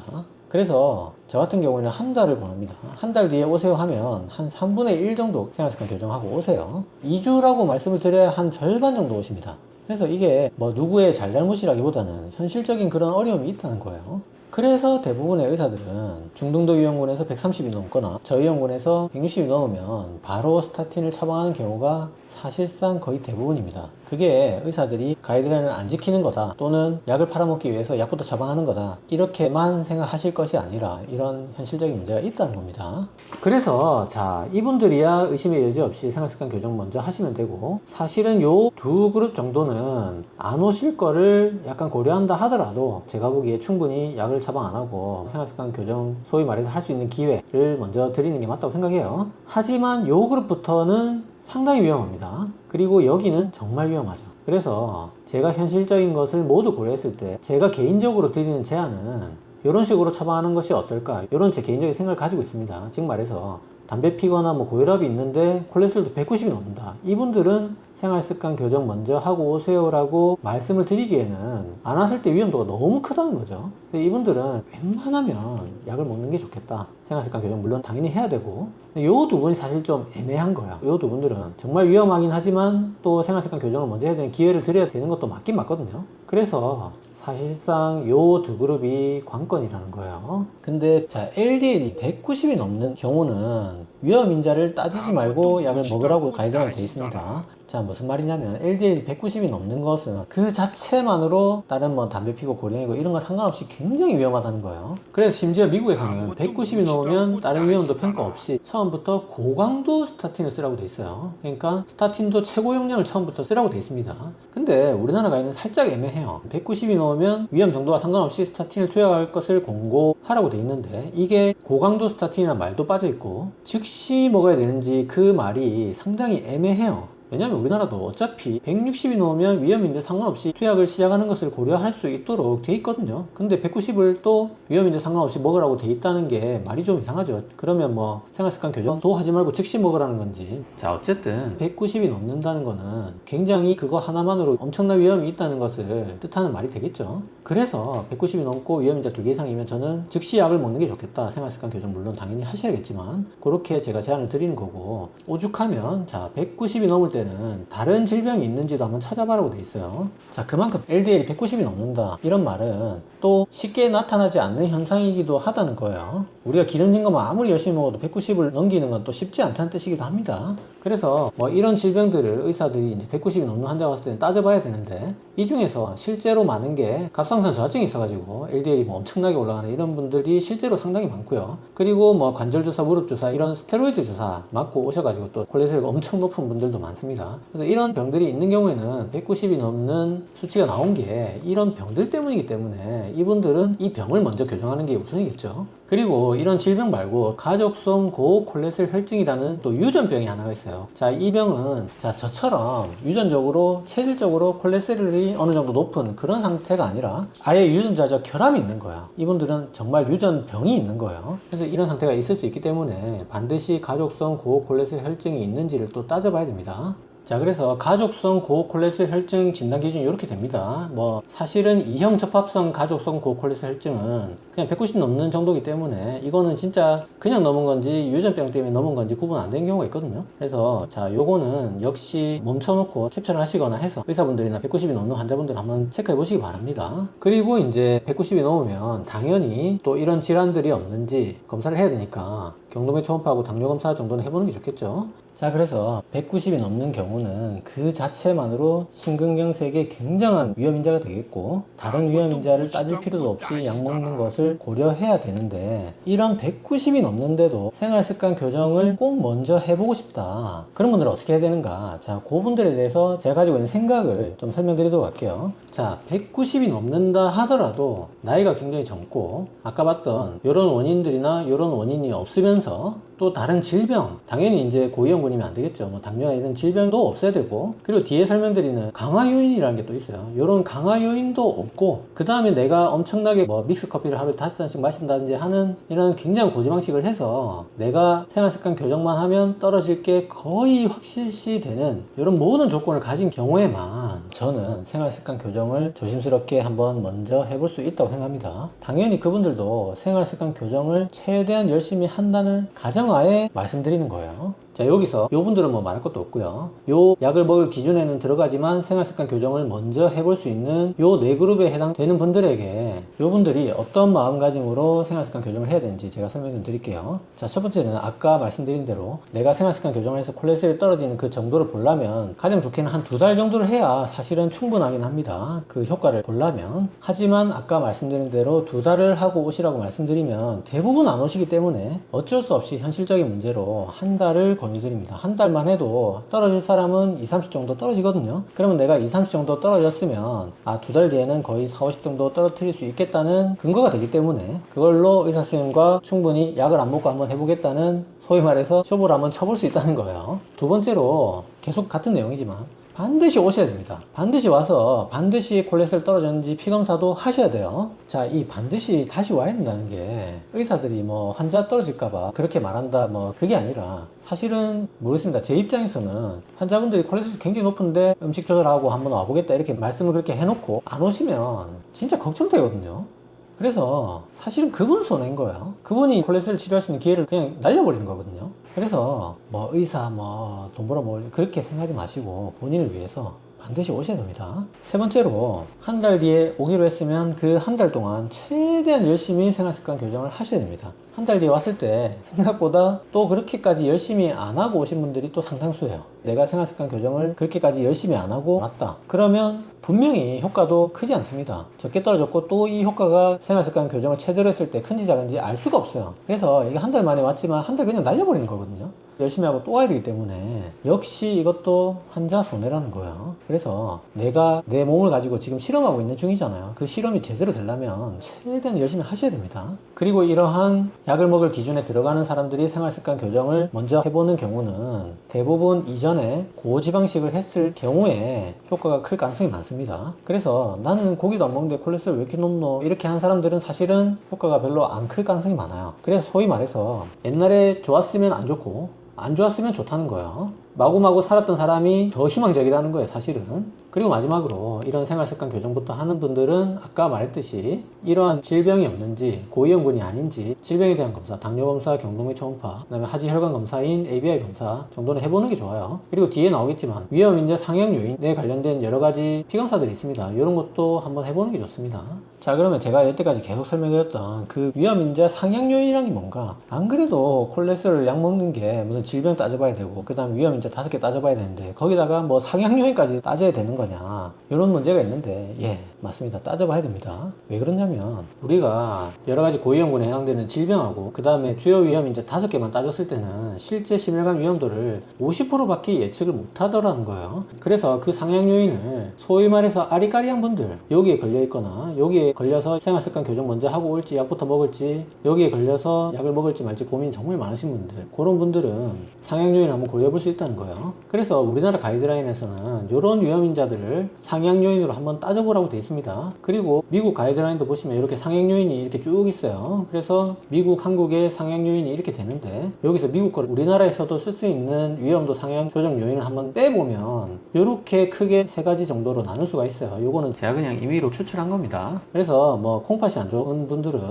그래서 저 같은 경우에는 한 달을 권합니다. 한 달 뒤에 오세요 하면 한 3분의 1 정도 생활습관 교정하고 오세요. 2주라고 말씀을 드려야 한 절반 정도 오십니다. 그래서 이게 뭐 누구의 잘잘못이라기보다는 현실적인 그런 어려움이 있다는 거예요. 그래서 대부분의 의사들은 중등도 위험군에서 130이 넘거나 저위험군에서 160이 넘으면 바로 스타틴을 처방하는 경우가 사실상 거의 대부분입니다. 그게 의사들이 가이드라인을 안 지키는 거다 또는 약을 팔아먹기 위해서 약부터 처방하는 거다 이렇게만 생각하실 것이 아니라 이런 현실적인 문제가 있다는 겁니다. 그래서 자, 이분들이야 의심의 여지 없이 생활습관 교정 먼저 하시면 되고 사실은 요 두 그룹 정도는 안 오실 거를 약간 고려한다 하더라도 제가 보기에 충분히 약을 처방 안 하고 생활습관 교정 소위 말해서 할 수 있는 기회를 먼저 드리는 게 맞다고 생각해요. 하지만 요 그룹부터는 상당히 위험합니다. 그리고 여기는 정말 위험하죠. 그래서 제가 현실적인 것을 모두 고려했을 때 제가 개인적으로 드리는 제안은 이런 식으로 처방하는 것이 어떨까, 이런 제 개인적인 생각을 가지고 있습니다. 즉 말해서 담배 피거나 뭐 고혈압이 있는데 콜레스테롤도 190이 넘는다. 이분들은 생활습관 교정 먼저 하고 오세요라고 말씀을 드리기에는 안 하실 때 위험도가 너무 크다는 거죠. 그래서 이분들은 웬만하면 약을 먹는 게 좋겠다. 생활습관 교정 물론 당연히 해야 되고, 이 두 분이 사실 좀 애매한 거야. 이 두 분들은 정말 위험하긴 하지만 또 생활습관 교정을 먼저 해야 되는 기회를 드려야 되는 것도 맞긴 맞거든요. 그래서 사실상 요 두 그룹이 관건이라는 거예요. 근데 자, LDL이 190이 넘는 경우는 위험 인자를 따지지 말고 약을 먹으라고 가이드라인이 되어 있습니다. 자, 무슨 말이냐면 LDL이 190이 넘는 것은 그 자체만으로 다른 뭐 담배 피고 고령이고 이런 거 상관없이 굉장히 위험하다는 거예요. 그래서 심지어 미국에서는 190이 넘으면 다른 위험도 평가 없이 처음부터 고강도 스타틴을 쓰라고 돼 있어요. 그러니까 스타틴도 최고 용량을 처음부터 쓰라고 돼 있습니다. 근데 우리나라 가이드는 살짝 애매해요. 190이 넘으면 위험 정도와 상관없이 스타틴을 투여할 것을 권고하라고 돼 있는데, 이게 고강도 스타틴이라는 말도 빠져 있고 즉시 먹어야 되는지 그 말이 상당히 애매해요. 왜냐면 우리나라도 어차피 160이 넘으면 위험인데 상관없이 투약을 시작하는 것을 고려할 수 있도록 돼 있거든요. 근데 190을 또 위험인데 상관없이 먹으라고 돼 있다는 게 말이 좀 이상하죠. 그러면 뭐 생활습관 교정도 하지 말고 즉시 먹으라는 건지. 자, 어쨌든 190이 넘는다는 거는 굉장히 그거 하나만으로 엄청난 위험이 있다는 것을 뜻하는 말이 되겠죠. 그래서 190이 넘고 위험인자 2개 이상이면 저는 즉시 약을 먹는 게 좋겠다. 생활습관 교정 물론 당연히 하셔야겠지만 그렇게 제가 제안을 드리는 거고, 오죽하면 자 190이 넘을 때는 다른 질병이 있는지도 한번 찾아봐라고 돼 있어요. 자, 그만큼 LDL이 190이 넘는다 이런 말은 또 쉽게 나타나지 않는 현상이기도 하다는 거예요. 우리가 기름진 것만 아무리 열심히 먹어도 190을 넘기는 건 또 쉽지 않다는 뜻이기도 합니다. 그래서 뭐 이런 질병들을 의사들이 이제 190이 넘는 환자가 왔을 때는 따져봐야 되는데, 이 중에서 실제로 많은 게 갑상선 저하증이 있어가지고 LDL이 뭐 엄청나게 올라가는 이런 분들이 실제로 상당히 많고요. 그리고 뭐 관절 주사, 무릎 주사 이런 스테로이드 주사 맞고 오셔가지고 또 콜레스테롤이 엄청 높은 분들도 많습니다. 그래서 이런 병들이 있는 경우에는 190이 넘는 수치가 나온 게 이런 병들 때문이기 때문에 이분들은 이 병을 먼저 교정하는 게 우선이겠죠. 그리고 이런 질병 말고 가족성 고콜레스테롤 혈증이라는 또 유전병이 하나가 있어요. 자, 이 병은 자 저처럼 유전적으로 체질적으로 콜레스테롤이 어느 정도 높은 그런 상태가 아니라 아예 유전자적 결함이 있는 거야. 이분들은 정말 유전병이 있는 거예요. 그래서 이런 상태가 있을 수 있기 때문에 반드시 가족성 고콜레스테롤 혈증이 있는지를 또 따져봐야 됩니다. 자, 그래서 가족성 고콜레스테롤 혈증 진단 기준이 이렇게 됩니다. 뭐 사실은 2형 접합성 가족성 고콜레스테롤 혈증은 그냥 190 넘는 정도이기 때문에 이거는 진짜 그냥 넘은 건지 유전병 때문에 넘은 건지 구분 안 되는 경우가 있거든요. 그래서 자, 요거는 역시 멈춰놓고 캡처를 하시거나 해서 의사분들이나 190이 넘는 환자분들 한번 체크해 보시기 바랍니다. 그리고 이제 190이 넘으면 당연히 또 이런 질환들이 없는지 검사를 해야 되니까 경동맥 초음파하고 당뇨 검사 정도는 해보는 게 좋겠죠. 자, 그래서 190이 넘는 경우는 그 자체만으로 심근경색에 굉장한 위험인자가 되겠고, 다른 위험인자를 따질 필요도 없이 약 먹는 것을 고려해야 되는데, 이런 190이 넘는데도 생활습관 교정을 꼭 먼저 해보고 싶다, 그런 분들은 어떻게 해야 되는가. 자, 그 분들에 대해서 제가 가지고 있는 생각을 좀 설명드리도록 할게요. 자, 190이 넘는다 하더라도 나이가 굉장히 젊고 아까 봤던 이런 원인들이나 이런 원인이 없으면서 또 다른 질병, 당연히 이제 고위험군이면 안 되겠죠. 뭐 당뇨나 이런 질병도 없애야 되고, 그리고 뒤에 설명드리는 강화 요인이라는 게 또 있어요. 이런 강화 요인도 없고, 그 다음에 내가 엄청나게 뭐 믹스 커피를 하루에 5잔씩 마신다든지 하는 이런 굉장한 고지방식을 해서 내가 생활습관 교정만 하면 떨어질 게 거의 확실시 되는 이런 모든 조건을 가진 경우에만 저는 생활습관 교정을 조심스럽게 한번 먼저 해볼 수 있다고 생각합니다. 당연히 그분들도 생활습관 교정을 최대한 열심히 한다는 가정하에 말씀드리는 거예요. 자, 여기서 요분들은 뭐 말할 것도 없고요. 요 약을 먹을 기준에는 들어가지만 생활습관 교정을 먼저 해볼 수 있는 요 네 그룹에 해당되는 분들에게 요분들이 어떤 마음가짐으로 생활습관 교정을 해야 되는지 제가 설명 좀 드릴게요. 자, 첫 번째는 아까 말씀드린 대로 내가 생활습관 교정을 해서 콜레스테롤이 떨어지는 그 정도를 보려면 가장 좋게는 한 2달 정도를 해야 사실은 충분하긴 합니다. 그 효과를 보려면. 하지만 아까 말씀드린 대로 2달을 하고 오시라고 말씀드리면 대부분 안 오시기 때문에 어쩔 수 없이 현실적인 문제로 한 달을 권유드립니다. 한 달만 해도 떨어질 사람은 2, 30 정도 떨어지거든요. 그러면 내가 2, 30 정도 떨어졌으면 두 달 뒤에는 거의 4, 50 정도 떨어뜨릴 수 있겠다는 근거가 되기 때문에 그걸로 의사 선생님과 충분히 약을 안 먹고 한번 해보겠다는, 소위 말해서 쇼부를 한번 쳐볼 수 있다는 거예요. 두 번째로 계속 같은 내용이지만 반드시 오셔야 됩니다. 반드시 와서 반드시 콜레스테롤 떨어졌는지 피검사도 하셔야 돼요. 자, 이 반드시 다시 와야 된다는 게 의사들이 뭐 환자 떨어질까봐 그렇게 말한다 뭐 그게 아니라, 사실은 모르겠습니다. 제 입장에서는 환자분들이 콜레스테롤 굉장히 높은데 음식 조절하고 한번 와보겠다 이렇게 말씀을 그렇게 해놓고 안 오시면 진짜 걱정되거든요. 그래서 사실은 그분 손해인 거예요. 그분이 콜레스테롤 치료할 수 있는 기회를 그냥 날려버리는 거거든요. 그래서 뭐 의사 뭐 돈 벌어 뭐 그렇게 생각하지 마시고 본인을 위해서 반드시 오셔야 됩니다. 세 번째로, 한 달 뒤에 오기로 했으면 그 한 달 동안 최대한 열심히 생활습관 교정을 하셔야 됩니다. 한 달 뒤에 왔을 때 생각보다 또 그렇게까지 열심히 안 하고 오신 분들이 또 상당수예요. 내가 생활습관 교정을 그렇게까지 열심히 안 하고 왔다 그러면 분명히 효과도 크지 않습니다. 적게 떨어졌고 또 이 효과가 생활습관 교정을 제대로 했을 때 큰지 작은지 알 수가 없어요. 그래서 이게 한 달 만에 왔지만 한 달 그냥 날려버리는 거거든요. 열심히 하고 또 와야 되기 때문에 역시 이것도 환자 손해라는 거예요. 그래서 내가 내 몸을 가지고 지금 실험하고 있는 중이잖아요. 그 실험이 제대로 되려면 최대한 열심히 하셔야 됩니다. 그리고 이러한 약을 먹을 기준에 들어가는 사람들이 생활습관 교정을 먼저 해보는 경우는 대부분 이전에 고지방식을 했을 경우에 효과가 클 가능성이 많습니다. 그래서 나는 고기도 안 먹는데 콜레스테롤 왜 이렇게 높노? 이렇게 한 사람들은 사실은 효과가 별로 안 클 가능성이 많아요. 그래서 소위 말해서 옛날에 좋았으면 안 좋고 안 좋았으면 좋다는 거예요. 마구마구 살았던 사람이 더 희망적이라는 거예요, 사실은. 그리고 마지막으로 이런 생활습관 교정부터 하는 분들은 아까 말했듯이 이러한 질병이 없는지, 고위험군이 아닌지 질병에 대한 검사, 당뇨 검사, 경동맥 초음파, 그다음에 하지혈관 검사인 ABI 검사 정도는 해보는 게 좋아요. 그리고 뒤에 나오겠지만 위험인자 상향 요인에 관련된 여러 가지 피검사들이 있습니다. 이런 것도 한번 해보는 게 좋습니다. 자, 그러면 제가 여태까지 계속 설명드렸던 그 위험인자 상향 요인이라는 게 뭔가? 안 그래도 콜레스테롤 약 먹는 게 무슨 질병 따져봐야 되고 그 다음 위험인자 5개 따져봐야 되는데 거기다가 뭐 상향 요인까지 따져야 되는 거냐, 이런 문제가 있는데, 예, 맞습니다. 따져봐야 됩니다. 왜 그러냐면 우리가 여러 가지 고위험군에 해당되는 질병하고 그 다음에 주요 위험인자 5개만 따졌을 때는 실제 심혈관 위험도를 50%밖에 예측을 못하더라는 거예요. 그래서 그 상향 요인을 소위 말해서 아리까리한 분들, 여기에 걸려있거나 여기에 걸려서 생활습관 교정 먼저 하고 올지 약부터 먹을지, 여기에 걸려서 약을 먹을지 말지 고민 정말 많으신 분들, 그런 분들은 상향 요인을 한번 고려해 볼 수 있다는 거예요. 그래서 우리나라 가이드라인에서는 이런 위험인자들을 상향 요인으로 한번 따져보라고 되어 있습니다. 그리고 미국 가이드라인도 보시면 이렇게 상향 요인이 이렇게 쭉 있어요. 그래서 미국, 한국의 상향 요인이 이렇게 되는데 여기서 미국 걸 우리나라에서도 쓸 수 있는 위험도 상향 조정 요인을 한번 빼보면 이렇게 크게 3가지 정도로 나눌 수가 있어요. 요거는 제가 그냥 임의로 추출한 겁니다. 그래서 뭐 콩팥이 안 좋은 분들은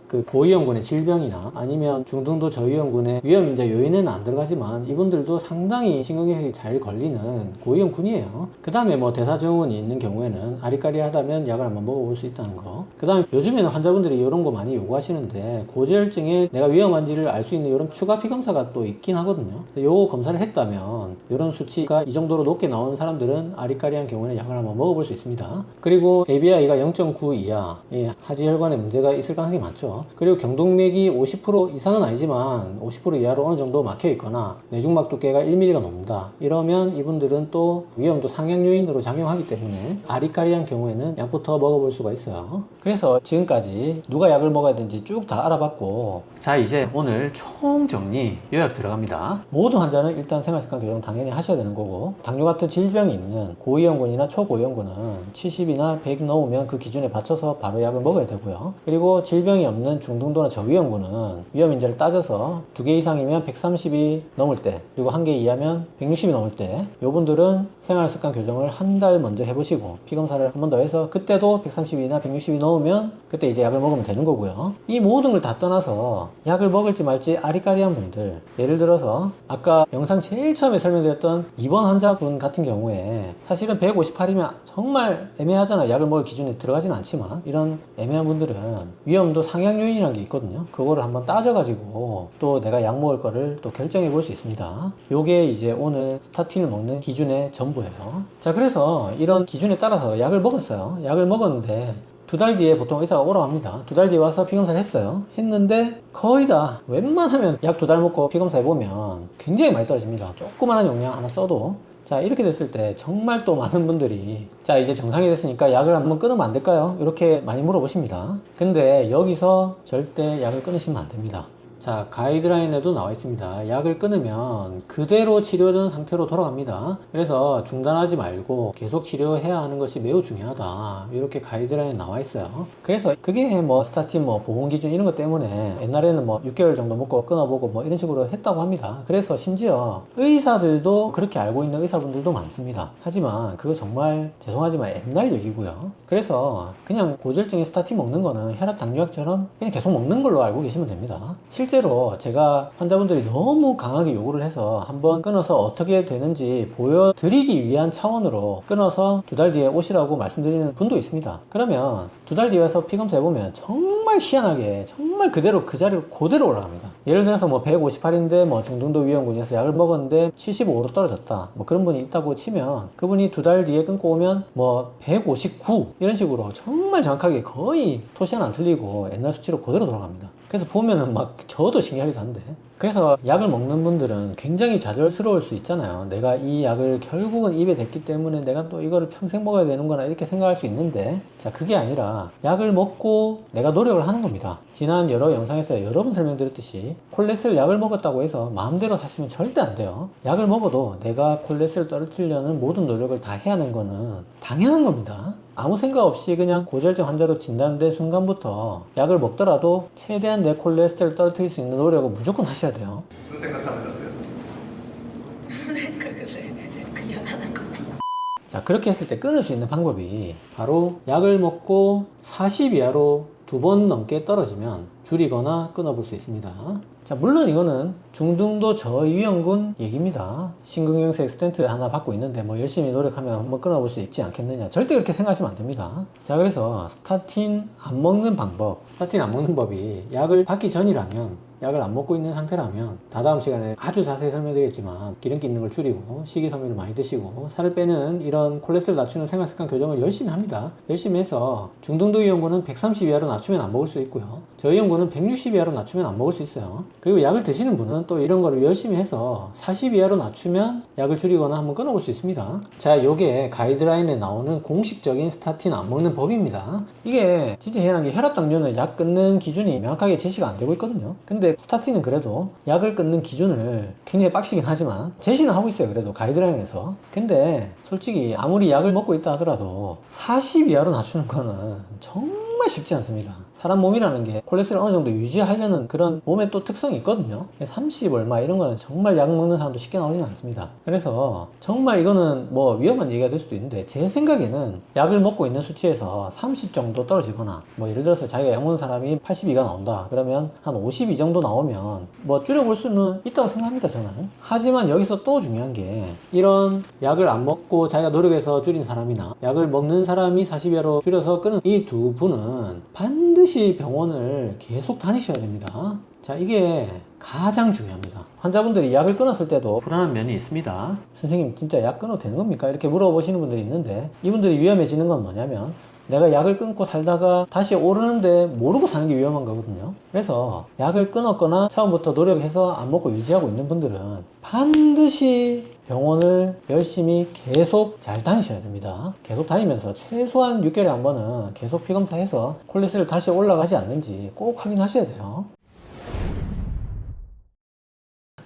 그 고위험군의 질병이나 아니면 중등도 저위험군의 위험인자 요인에는 안 들어가지만 이분들도 상당히 신경계획이 잘 걸리는 고위험군이에요. 그 다음에 뭐 대사증후군이 있는 경우에는 아리까리하다면 약을 한번 먹어볼 수 있다는 거. 그 다음에 요즘에는 환자분들이 이런 거 많이 요구하시는데 고지혈증에 내가 위험한지를 알 수 있는 이런 추가 피검사가 또 있긴 하거든요. 요거 검사를 했다면 이런 수치가 이 정도로 높게 나오는 사람들은 아리까리한 경우에는 약을 한번 먹어볼 수 있습니다. 그리고 ABI가 0.9 이하, 하지혈관에 문제가 있을 가능성이 많죠. 그리고 경동맥이 50% 이상은 아니지만 50% 이하로 어느 정도 막혀 있거나 내중막 두께가 1mm가 넘는다, 이러면 이분들은 또 위험도 상향 요인으로 작용하기 때문에 아리까리한 경우에는 약부터 먹어볼 수가 있어요. 그래서 지금까지 누가 약을 먹어야 되는지 쭉 다 알아봤고, 자, 이제 오늘 총정리 요약 들어갑니다. 모든 환자는 일단 생활습관 교정 당연히 하셔야 되는 거고, 당뇨 같은 질병이 있는 고위험군이나 초고위험군은 70이나 100 넘으면 그 기준에 받쳐서 바로 약을 먹어야 되고요. 그리고 질병이 없는 중등도나 저위험군은 위험인자를 따져서 2개 이상이면 130이 넘을 때, 그리고 1개 이하면 160이 넘을 때, 요분들은 생활습관 교정을 한 달 먼저 해보시고 피검사를 한 번 더 해서 그때도 130이나 160이 넘으면 그때 이제 약을 먹으면 되는 거고요. 이 모든 걸 다 떠나서 약을 먹을지 말지 아리까리한 분들, 예를 들어서 아까 영상 제일 처음에 설명드렸던 입원 환자분 같은 경우에 사실은 158이면 정말 애매하잖아요. 약을 먹을 기준에 들어가지는 않지만 이런 애매한 분들은 위험도 상향 요인이라는 게 있거든요. 그거를 한번 따져가지고 또 내가 약 먹을 거를 또 결정해 볼 수 있습니다. 요게 이제 오늘 스타틴을 먹는 기준의 전부예요. 자, 그래서 이런 기준에 따라서 약을 먹었어요. 약을 먹었는데 2달 뒤에 보통 의사가 오라고 합니다. 2달 뒤에 와서 피검사를 했어요. 했는데 거의 다 웬만하면 약 2달 먹고 피검사 해보면 굉장히 많이 떨어집니다. 조그마한 용량 하나 써도. 자, 이렇게 됐을 때 정말 또 많은 분들이 자, 이제 정상이 됐으니까 약을 한번 끊으면 안 될까요? 이렇게 많이 물어보십니다. 근데 여기서 절대 약을 끊으시면 안 됩니다. 자, 가이드라인에도 나와 있습니다. 약을 끊으면 그대로 치료된 상태로 돌아갑니다. 그래서 중단하지 말고 계속 치료해야 하는 것이 매우 중요하다. 이렇게 가이드라인에 나와 있어요. 그래서 그게 뭐 스타틴 뭐 보험 기준 이런 것 때문에 옛날에는 뭐 6개월 정도 먹고 끊어보고 뭐 이런 식으로 했다고 합니다. 그래서 심지어 의사들도 그렇게 알고 있는 의사분들도 많습니다. 하지만 그거 정말 죄송하지만 옛날 얘기고요. 그래서 그냥 고지혈증에 스타틴 먹는 거는 혈압 당뇨약처럼 그냥 계속 먹는 걸로 알고 계시면 됩니다. 실제로 제가 환자분들이 너무 강하게 요구를 해서 한번 끊어서 어떻게 되는지 보여드리기 위한 차원으로 끊어서 2달 뒤에 오시라고 말씀드리는 분도 있습니다. 그러면 2달 뒤에 와서 피검사 해보면 정말 희한하게 정말 그대로 그 자리로 그대로 올라갑니다. 예를 들어서 뭐 158인데 뭐 중등도 위험군이어서 약을 먹었는데 75로 떨어졌다, 뭐 그런 분이 있다고 치면 그분이 2달 뒤에 끊고 오면 뭐 159 이런 식으로 정말 정확하게 거의 토시 하나 안 틀리고 옛날 수치로 그대로 돌아갑니다. 그래서 보면은 막 저도 신기하기도 한데, 그래서 약을 먹는 분들은 굉장히 좌절스러울 수 있잖아요. 내가 이 약을 결국은 입에 댔기 때문에 내가 또 이거를 평생 먹어야 되는구나 이렇게 생각할 수 있는데, 자, 그게 아니라 약을 먹고 내가 노력을 하는 겁니다. 지난 여러 영상에서 여러 번 설명드렸듯이 콜레스테롤 약을 먹었다고 해서 마음대로 사시면 절대 안 돼요. 약을 먹어도 내가 콜레스테롤 떨어뜨리려는 모든 노력을 다 해야 하는 거는 당연한 겁니다. 아무 생각 없이 그냥 고지혈증 환자로 진단된 순간부터 약을 먹더라도 최대한 내 콜레스테롤 떨어뜨릴 수 있는 노력을 무조건 하셔야 돼요. 무슨 생각하면서 무슨 생각을 해? 그냥 하는 거지. 자, 그렇게 했을 때 끊을 수 있는 방법이 바로 약을 먹고 40 이하로 2번 넘게 떨어지면 줄이거나 끊어볼 수 있습니다. 자, 물론 이거는 중등도 저위험군 얘기입니다. 심근경색 스텐트 하나 받고 있는데 뭐 열심히 노력하면 한번 끊어볼 수 있지 않겠느냐, 절대 그렇게 생각하시면 안 됩니다. 자, 그래서 스타틴 안 먹는 방법, 스타틴 안 먹는 법이 약을 받기 전이라면, 약을 안 먹고 있는 상태라면 다다음 시간에 아주 자세히 설명드리겠지만 기름기 있는 걸 줄이고 식이섬유를 많이 드시고 살을 빼는 이런 콜레스테롤 낮추는 생활습관 교정을 열심히 합니다. 열심히 해서 중등도 위험군은 130 이하로 낮추면 안 먹을 수 있고요, 저위험군은 160 이하로 낮추면 안 먹을 수 있어요. 그리고 약을 드시는 분은 또 이런 거를 열심히 해서 40 이하로 낮추면 약을 줄이거나 한번 끊어볼 수 있습니다. 자, 요게 가이드라인에 나오는 공식적인 스타틴 안 먹는 법입니다. 이게 진짜 희한한 게 혈압 당뇨는 약 끊는 기준이 명확하게 제시가 안 되고 있거든요. 근데 스타틴은 그래도 약을 끊는 기준을 굉장히 빡시긴 하지만 제시는 하고 있어요. 그래도 가이드라인에서. 근데 솔직히 아무리 약을 먹고 있다 하더라도 40 이하로 낮추는 거는 정말 쉽지 않습니다. 사람 몸이라는 게 콜레스테롤 어느 정도 유지하려는 그런 몸의 또 특성이 있거든요. 30 얼마 이런 거는 정말 약 먹는 사람도 쉽게 나오지는 않습니다. 그래서 정말 이거는 뭐 위험한 얘기가 될 수도 있는데, 제 생각에는 약을 먹고 있는 수치에서 30 정도 떨어지거나, 뭐 예를 들어서 자기가 약 먹는 사람이 82가 나온다 그러면 한 52 정도 나오면 뭐 줄여볼 수는 있다고 생각합니다, 저는. 하지만 여기서 또 중요한 게, 이런 약을 안 먹고 자기가 노력해서 줄인 사람이나 약을 먹는 사람이 40 이하로 줄여서 끊은 이 두 분은 반드시 병원을 계속 다니셔야 됩니다. 자, 이게 가장 중요합니다. 환자분들이 약을 끊었을 때도 불안한 면이 있습니다. 선생님, 진짜 약 끊어도 되는 겁니까? 이렇게 물어보시는 분들이 있는데, 이분들이 위험해지는 건 뭐냐면, 내가 약을 끊고 살다가 다시 오르는데 모르고 사는 게 위험한 거거든요. 그래서 약을 끊었거나 처음부터 노력해서 안 먹고 유지하고 있는 분들은 반드시 병원을 열심히 계속 잘 다니셔야 됩니다. 계속 다니면서 최소한 6개월에 한 번은 계속 피검사해서 콜레스테롤 다시 올라가지 않는지 꼭 확인하셔야 돼요.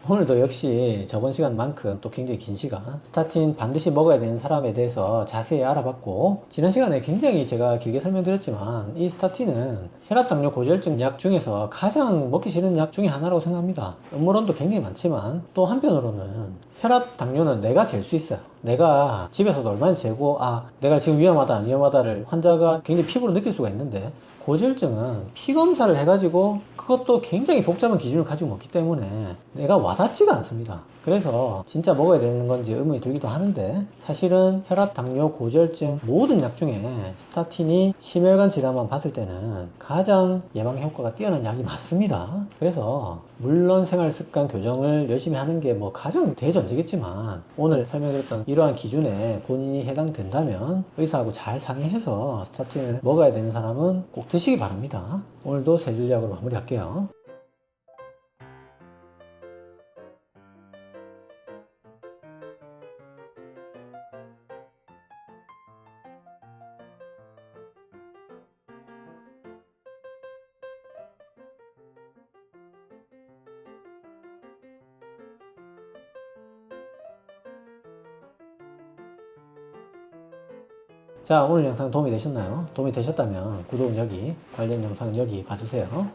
오늘도 역시 저번 시간만큼 또 굉장히 긴 시간 스타틴 반드시 먹어야 되는 사람에 대해서 자세히 알아봤고, 지난 시간에 굉장히 제가 길게 설명드렸지만 이 스타틴은 혈압당뇨 고지혈증 약 중에서 가장 먹기 싫은 약 중에 하나라고 생각합니다. 음모론도 굉장히 많지만 또 한편으로는 혈압 당뇨는 내가 잴 수 있어요. 내가 집에서도 얼마나 재고, 아, 내가 지금 위험하다 안 위험하다를 환자가 굉장히 피부로 느낄 수가 있는데, 고지혈증은 피검사를 해가지고 그것도 굉장히 복잡한 기준을 가지고 먹기 때문에 내가 와닿지가 않습니다. 그래서 진짜 먹어야 되는 건지 의문이 들기도 하는데, 사실은 혈압, 당뇨, 고지혈증 모든 약 중에 스타틴이 심혈관 질환만 봤을 때는 가장 예방 효과가 뛰어난 약이 맞습니다. 그래서 물론 생활 습관 교정을 열심히 하는 게 뭐 가장 대전제겠지만, 오늘 설명드렸던 이러한 기준에 본인이 해당된다면 의사하고 잘 상의해서 스타틴을 먹어야 되는 사람은 꼭 드시기 바랍니다. 오늘도 세 줄약으로 마무리할게요. 자, 오늘 영상 도움이 되셨나요? 도움이 되셨다면 구독은 여기, 관련 영상은 여기 봐주세요.